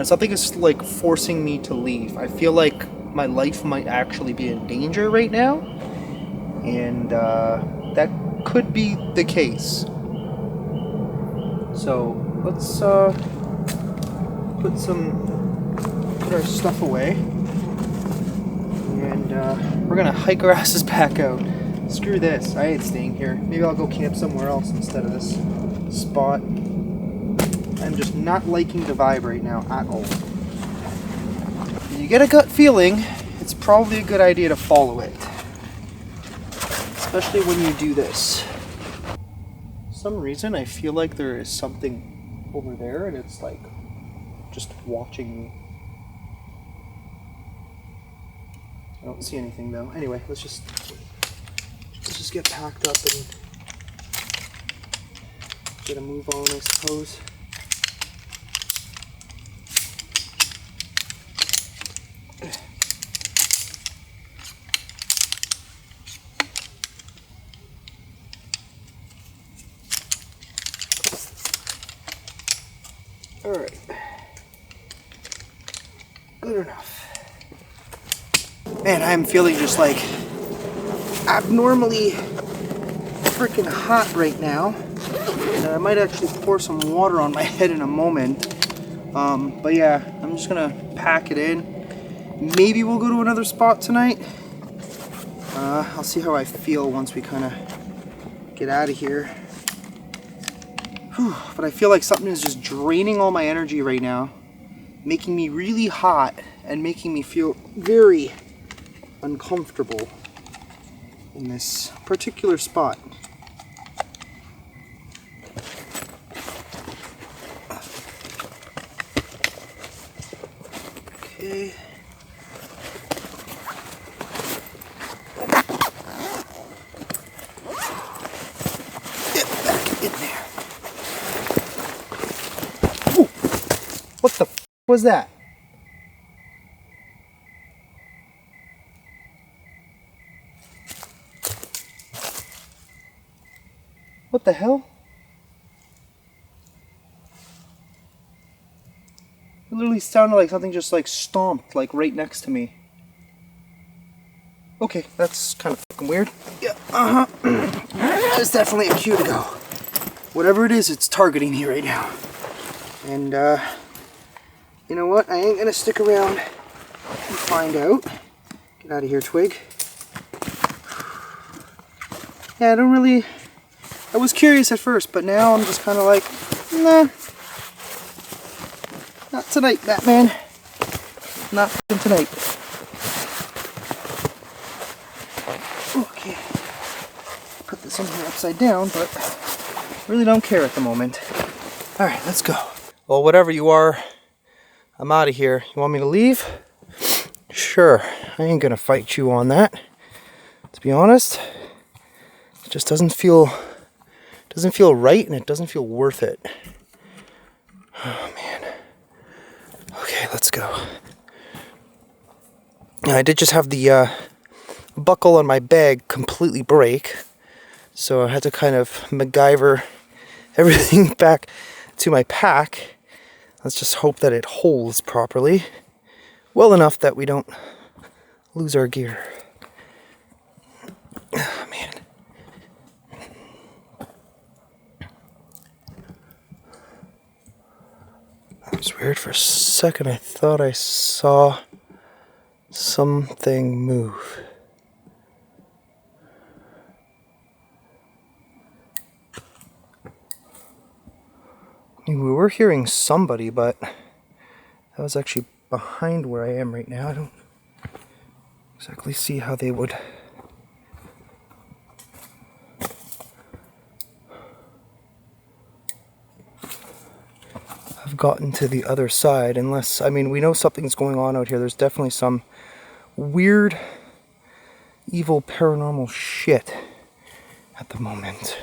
A: something is like forcing me to leave. I feel like my life might actually be in danger right now, and that could be the case. So let's put our stuff away, and we're gonna hike our asses back out. Screw this, I ain't staying here. Maybe I'll go camp somewhere else instead of this spot. I'm just not liking the vibe right now at all. You get a gut feeling, it's probably a good idea to follow it. Especially when you do this. For some reason I feel like there is something over there and it's like just watching me. I don't see anything though. Anyway, let's just get packed up and get a move on, I suppose. Alright. Good enough. Man, I'm feeling just like abnormally freaking hot right now. And I might actually pour some water on my head in a moment. But yeah, I'm just gonna pack it in. Maybe we'll go to another spot tonight. I'll see how I feel once we kind of get out of here. Whew, but I feel like something is just draining all my energy right now, making me really hot and making me feel very uncomfortable in this particular spot. Okay. Get back in there. Ooh. What the f was that? What the hell? It literally sounded like something just like stomped like right next to me. Okay, that's kind of fucking weird. Yeah, That's definitely a cue to go. Whatever it is, it's targeting me right now. And, you know what? I ain't gonna stick around and find out. Get out of here, Twig. Yeah, I was curious at first, but now I'm just kind of like, nah. Not tonight, Batman. Not f***ing tonight. Okay. Put this in here upside down, but really don't care at the moment. Alright, let's go. Well, whatever you are, I'm out of here. You want me to leave? Sure. I ain't gonna fight you on that. To be honest, it just doesn't feel right, and it doesn't feel worth it. Oh man. Okay, let's go. I did just have the buckle on my bag completely break, so I had to kind of MacGyver everything back to my pack. Let's just hope that it holds properly, well enough that we don't lose our gear. Oh, man. That was weird. For a second I thought I saw something move. I mean, we were hearing somebody, but that was actually behind where I am right now. I don't exactly see how they would have gotten to the other side, unless, I mean, we know something's going on out here. There's definitely some weird, evil, paranormal shit at the moment.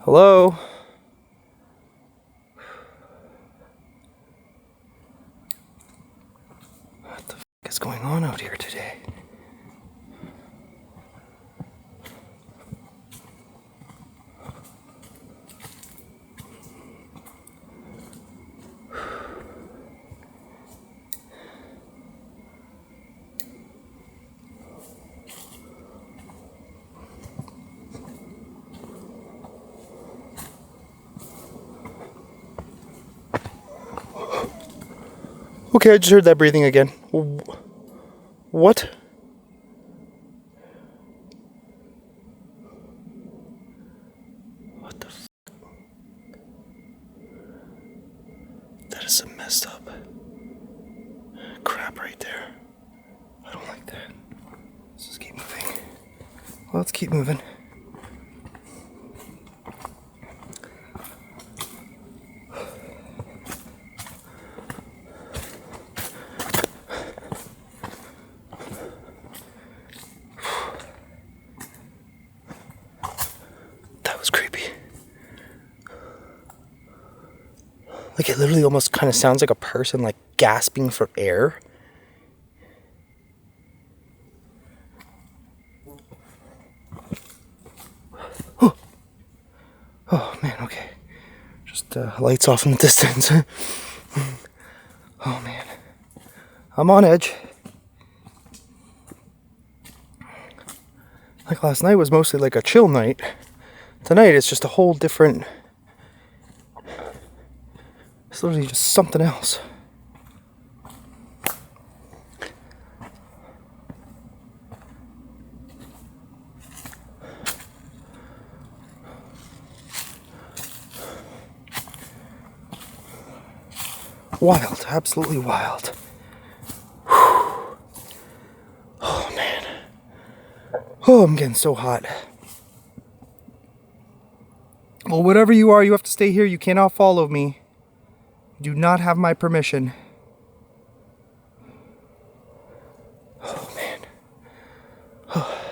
A: Hello? What the f*** is going on out here today? Okay, I just heard that breathing again. What? What the f***? That is some messed up crap right there. I don't like that. Let's just keep moving. Well, let's keep moving. Like, it literally almost kind of sounds like a person, like, gasping for air. Oh, oh man, okay. Just lights off in the distance. Oh, man. I'm on edge. Like, last night was mostly like a chill night. Tonight, it's just a whole different... It's literally just something else. Wild, absolutely wild. Whew. Oh man. Oh, I'm getting so hot. Well, whatever you are, you have to stay here. You cannot follow me. You do not have my permission. Oh man. Oh.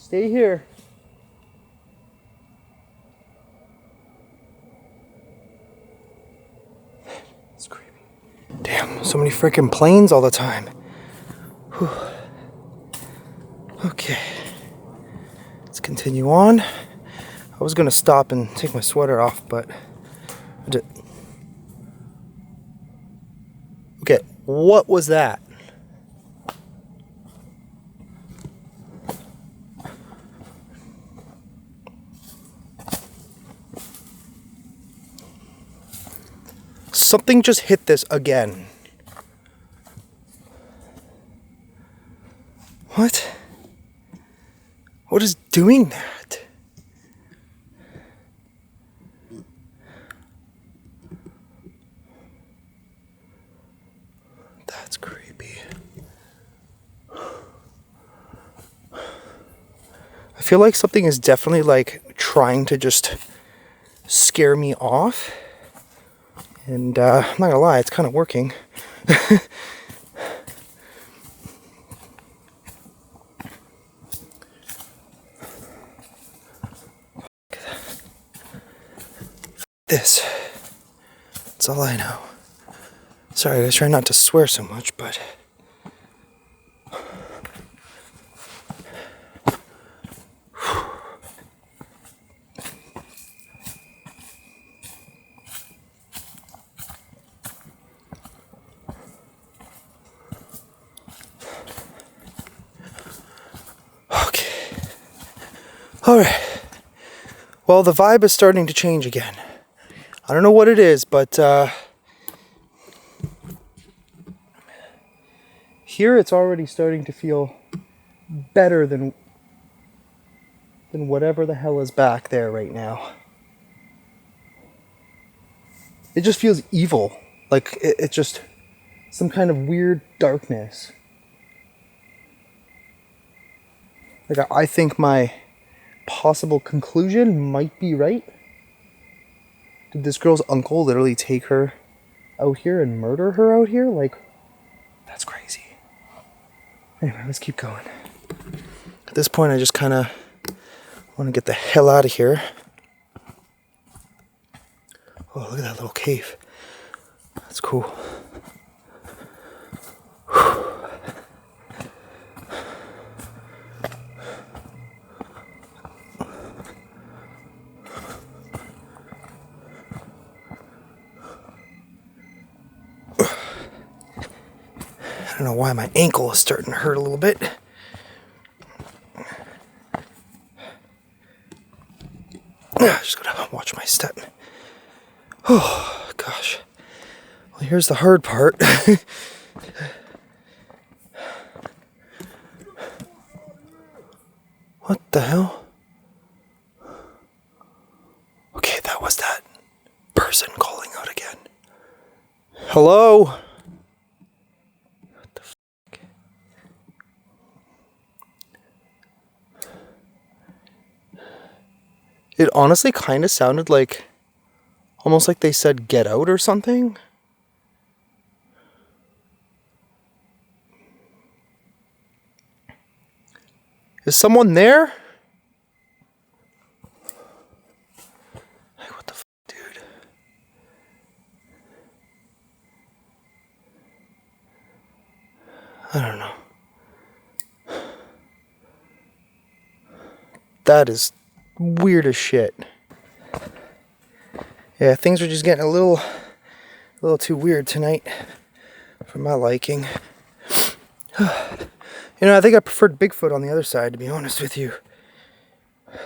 A: Stay here. It's creepy. Damn, so many freaking planes all the time. Whew. Okay. Let's continue on. I was gonna stop and take my sweater off, but I did. Okay, what was that? Something just hit this again. What? What is doing that? That's creepy. I feel like something is definitely like trying to just scare me off. And I'm not gonna lie, it's kind of working. This. That's all I know. Sorry, I try not to swear so much, but... Okay. Alright. Well, the vibe is starting to change again. I don't know what it is, but here it's already starting to feel better than whatever the hell is back there right now. It just feels evil. Like it's just some kind of weird darkness. Like I think my possible conclusion might be right. Did this girl's uncle literally take her out here and murder her out here? Like, that's crazy. Anyway, let's keep going. At this point, I just kind of want to get the hell out of here. Oh, look at that little cave. That's cool. I don't know why my ankle is starting to hurt a little bit. Just gotta watch my step. Oh, gosh. Well, here's the hard part. What the hell? Okay, that was that person calling out again. Hello? It honestly kind of sounded like, almost like they said get out or something. Is someone there? Like, what the f***, dude? I don't know. That is weird as shit. Yeah, things are just getting a little too weird tonight for my liking. You know, I think I preferred Bigfoot on the other side, to be honest with you. I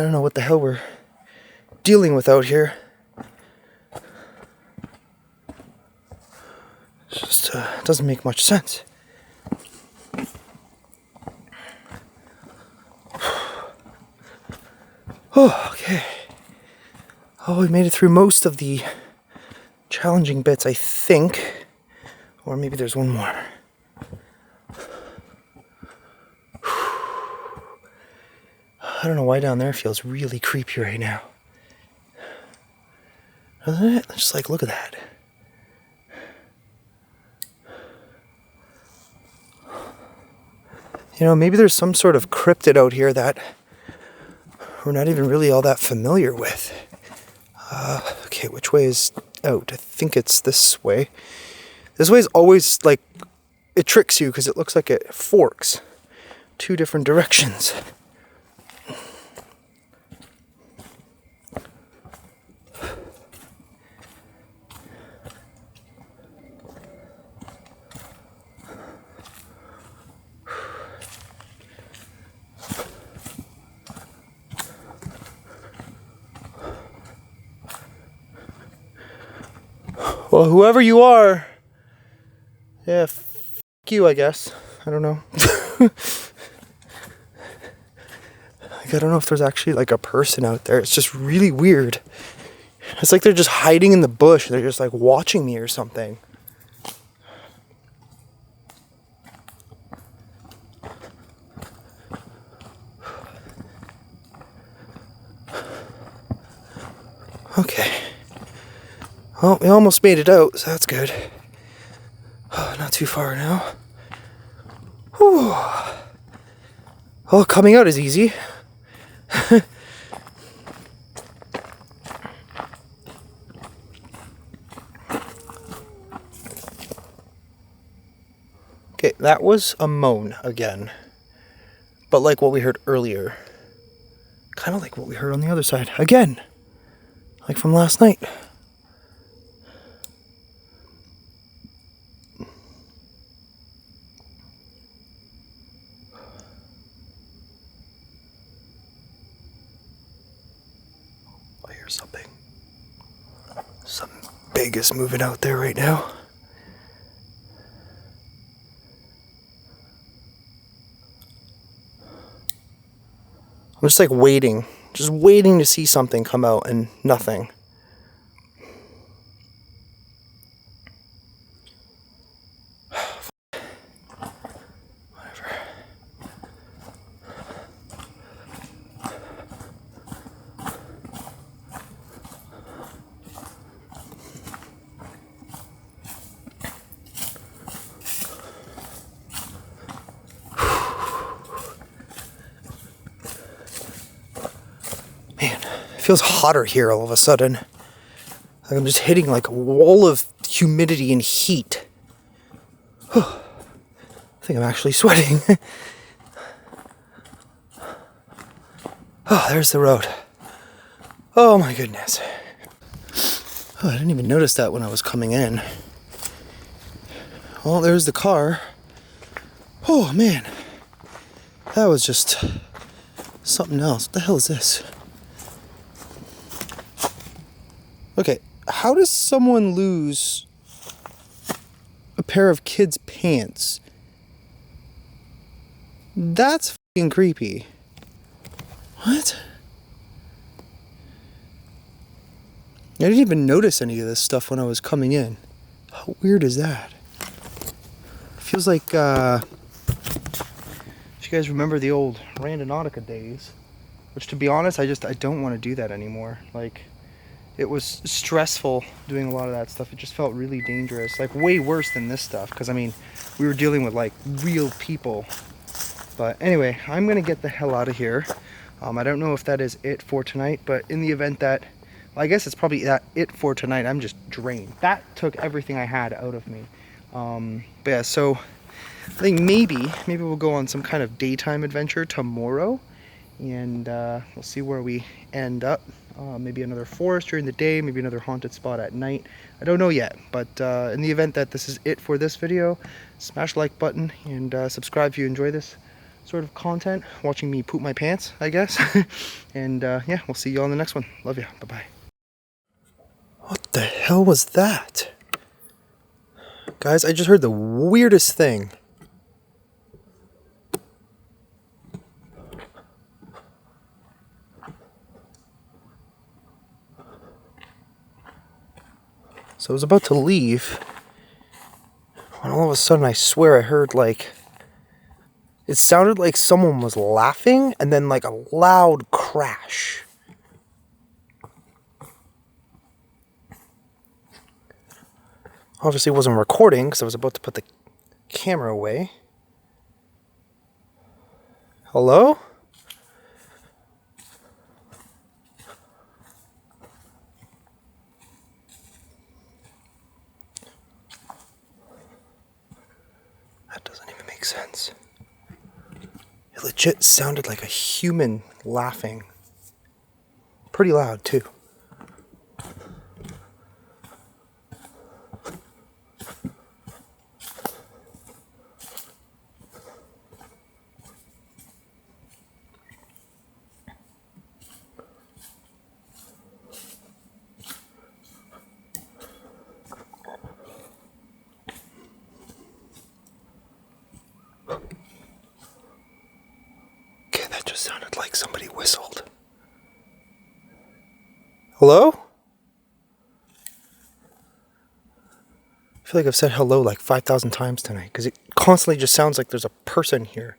A: don't know what the hell we're dealing with out here. It just doesn't make much sense. Oh, okay. Oh, we made it through most of the challenging bits, I think. Or maybe there's one more. I don't know why down there feels really creepy right now. Doesn't it? Just like, look at that. You know, maybe there's some sort of cryptid out here that we're not even really all that familiar with. Okay, which way is out? I think it's this way. This way is always like, it tricks you because it looks like it forks two different directions. Well, whoever you are, yeah, f you, I guess. I don't know. I don't know if there's actually like a person out there. It's just really weird. It's like they're just hiding in the bush. They're just like watching me or something. Okay. Well, we almost made it out, so that's good. Oh, not too far now. Whew. Well, coming out is easy. Okay, that was a moan again. But like what we heard earlier. Kind of like what we heard on the other side. Again. Like from last night. I hear something. Something big is moving out there right now. I'm just like waiting. Just waiting to see something come out and nothing. Whatever. Man, it feels hotter here all of a sudden. Like I'm just hitting like a wall of humidity and heat. I think I'm actually sweating. Oh, there's the road. Oh my goodness. Oh, I didn't even notice that when I was coming in. Well, there's the car. Oh man. That was just something else. What the hell is this? Okay, how does someone lose a pair of kids' pants? That's fucking creepy. What? I didn't even notice any of this stuff when I was coming in. How weird is that? Feels like, if you guys remember the old Randonautica days, which to be honest, I don't want to do that anymore. Like, it was stressful doing a lot of that stuff. It just felt really dangerous, like way worse than this stuff. Because I mean, we were dealing with like real people. But anyway, I'm gonna get the hell out of here. I don't know if that is it for tonight, but in the event that, well, I guess it's probably it for tonight. I'm just drained. That took everything I had out of me. But yeah, so I think maybe we'll go on some kind of daytime adventure tomorrow, and we'll see where we end up. Maybe another forest during the day, maybe another haunted spot at night. I don't know yet, but in the event that this is it for this video, smash the like button and subscribe if you enjoy this sort of content, watching me poop my pants, I guess. And yeah, we'll see you all in the next one. Love you. Bye-bye. What the hell was that? Guys, I just heard the weirdest thing. So I was about to leave, when all of a sudden I swear I heard like, it sounded like someone was laughing and then like a loud crash. Obviously it wasn't recording because I was about to put the camera away. Hello? That doesn't even make sense. It legit sounded like a human laughing. Pretty loud, too. Okay, that just sounded like somebody whistled. Hello? I feel like I've said hello like 5,000 times tonight because it constantly just sounds like there's a person here.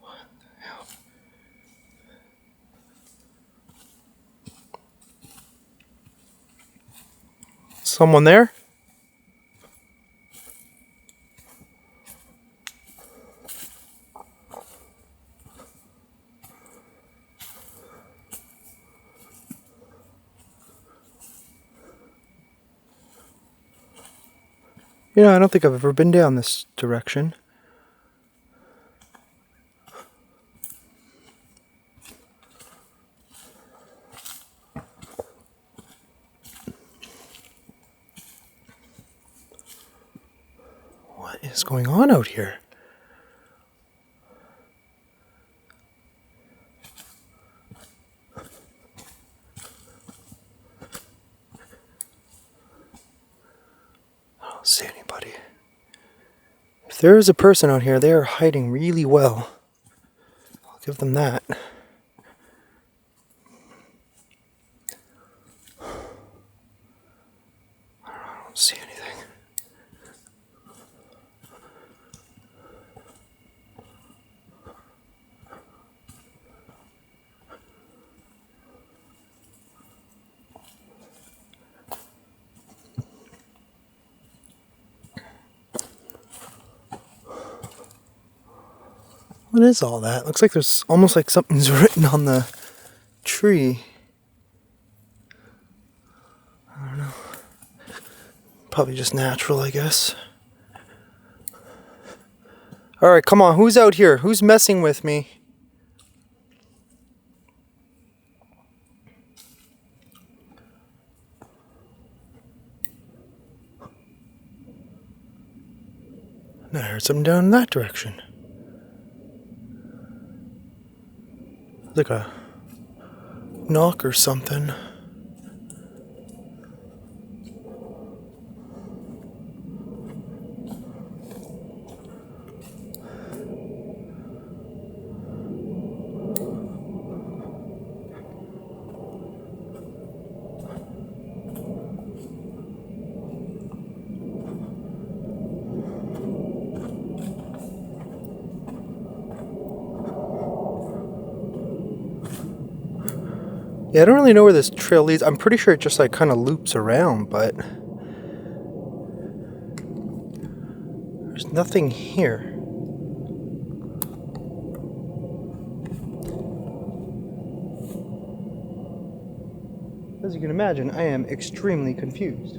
A: What the hell? Someone there? You know, I don't think I've ever been down this direction. What is going on out here? I don't see anybody. If there is a person out here, they are hiding really well. I'll give them that. I don't see anything. What is all that? Looks like there's almost like something's written on the tree. I don't know. Probably just natural, I guess. Alright, come on. Who's out here? Who's messing with me? I heard something down in that direction. Like a knock or something. Yeah, I don't really know where this trail leads. I'm pretty sure it just like kind of loops around, but there's nothing here. As you can imagine, I am extremely confused.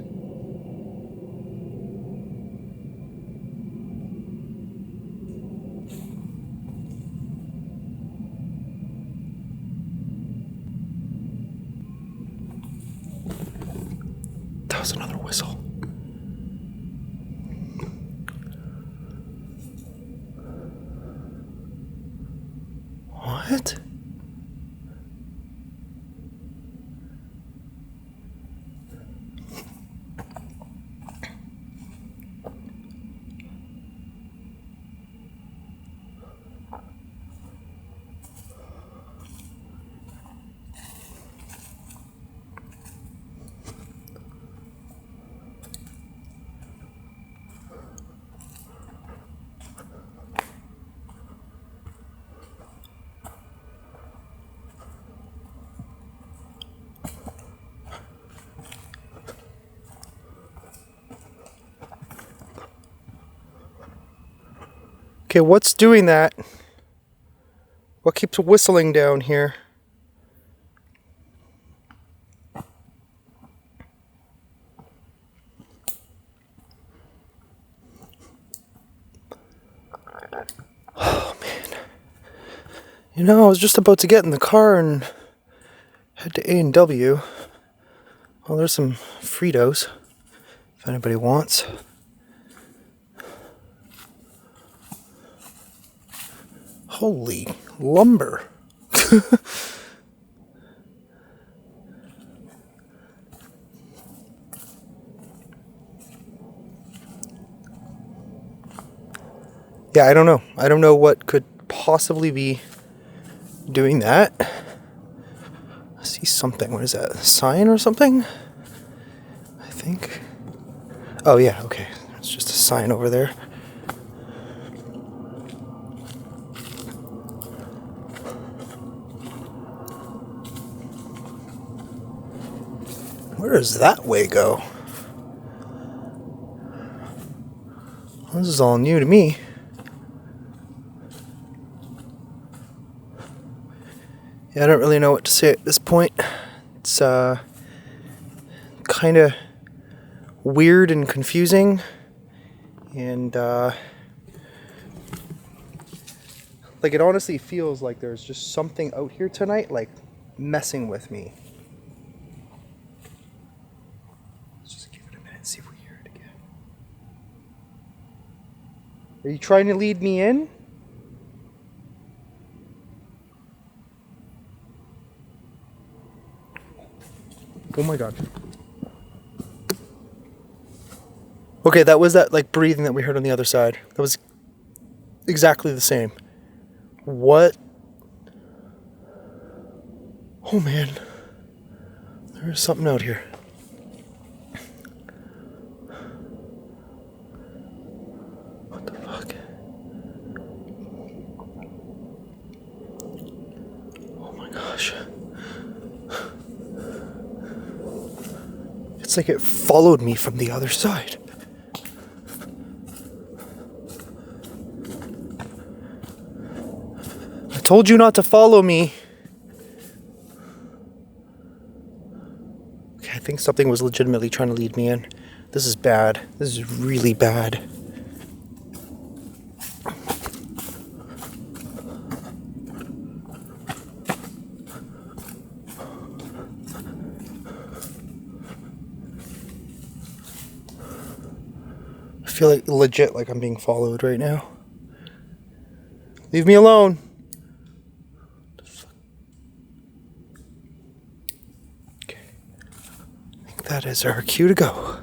A: That was another whistle. What? Okay, what's doing that? What keeps whistling down here? Oh man. You know, I was just about to get in the car and head to A&W. Well, there's some Fritos, if anybody wants. Holy lumber. Yeah, I don't know. I don't know what could possibly be doing that. I see something. What is that? A sign or something? I think. Oh, yeah, okay. It's just a sign over there. Where does that way go? Well, this is all new to me. Yeah, I don't really know what to say at this point. It's kind of weird and confusing, and like it honestly feels like there's just something out here tonight, like messing with me. Let's just give it a minute, see if we hear it again. Are you trying to lead me in? Oh my god. Okay, that was that like breathing that we heard on the other side. That was exactly the same. What? Oh man. There's something out here. What the fuck? Oh my gosh. It's like it followed me from the other side. I told you not to follow me. Okay, I think something was legitimately trying to lead me in. This is bad. This is really bad. I feel like legit like I'm being followed right now. Leave me alone. Okay. I think that is our cue to go.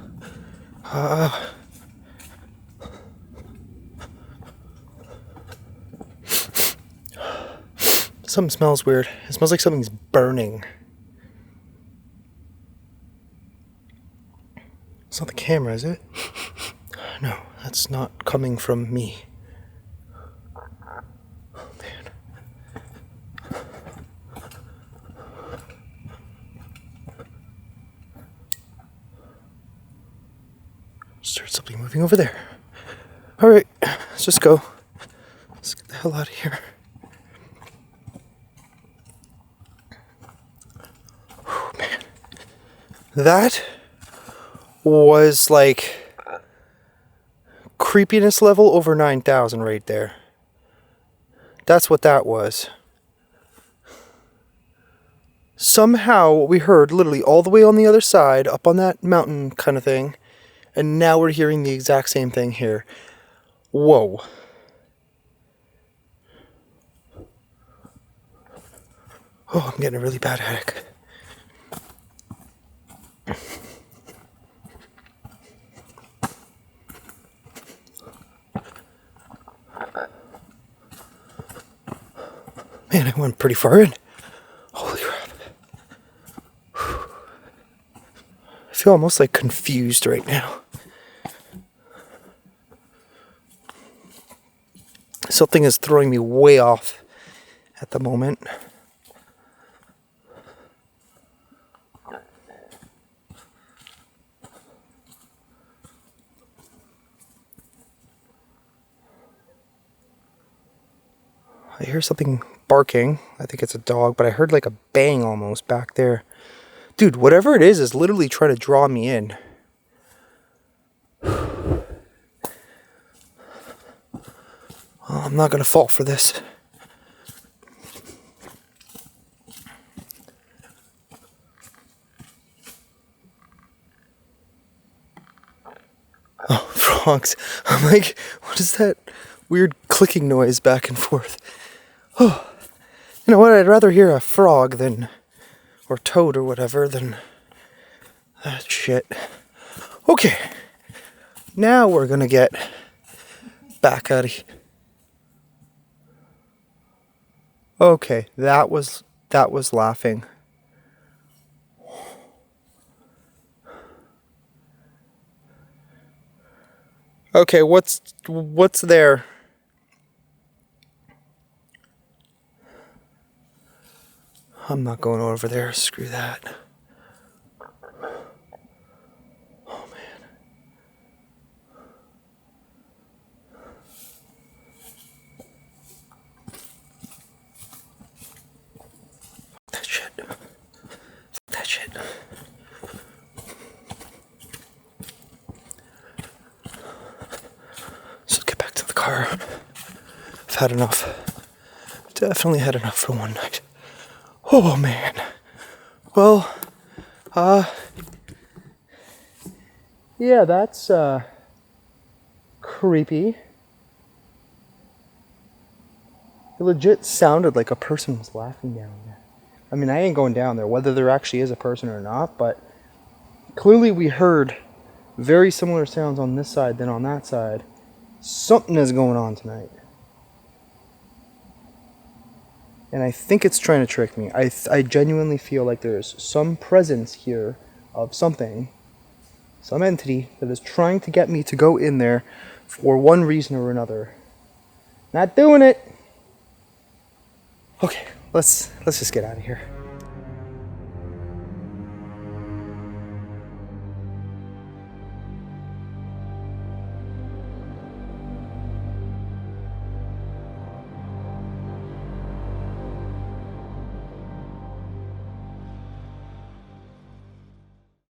A: Something smells weird. It smells like something's burning. It's not the camera, is it? No, that's not coming from me. Oh, man. Start something moving over there. Alright, let's just go. Let's get the hell out of here. Oh, man. That was like creepiness level over 9,000 right there. That's what that was. Somehow what we heard literally all the way on the other side, up on that mountain kind of thing, and now we're hearing the exact same thing here. Whoa. Oh, I'm getting a really bad headache. Man, I went pretty far in. Holy crap. I feel almost like confused right now. Something is throwing me way off at the moment. I hear something barking. I think it's a dog, but I heard like a bang almost back there. Dude, whatever it is literally trying to draw me in. Oh, I'm not gonna fall for this. Oh, frogs. I'm like, what is that weird clicking noise back and forth? Oh, you know what? I'd rather hear a frog than, or toad or whatever, than that shit. Okay, now we're gonna get back out of here. Okay, that was laughing. Okay, what's there? I'm not going over there. Screw that. Oh man. That shit. That shit. So let's get back to the car. I've had enough. Definitely had enough for one night. Oh man. Well, yeah, that's creepy. It legit sounded like a person was laughing down there. I mean, I ain't going down there, whether there actually is a person or not, but clearly we heard very similar sounds on this side than on that side. Something is going on tonight. And I think it's trying to trick me. I genuinely feel like there's some presence here of something, some entity that is trying to get me to go in there for one reason or another. Not doing it. Okay, let's just get out of here.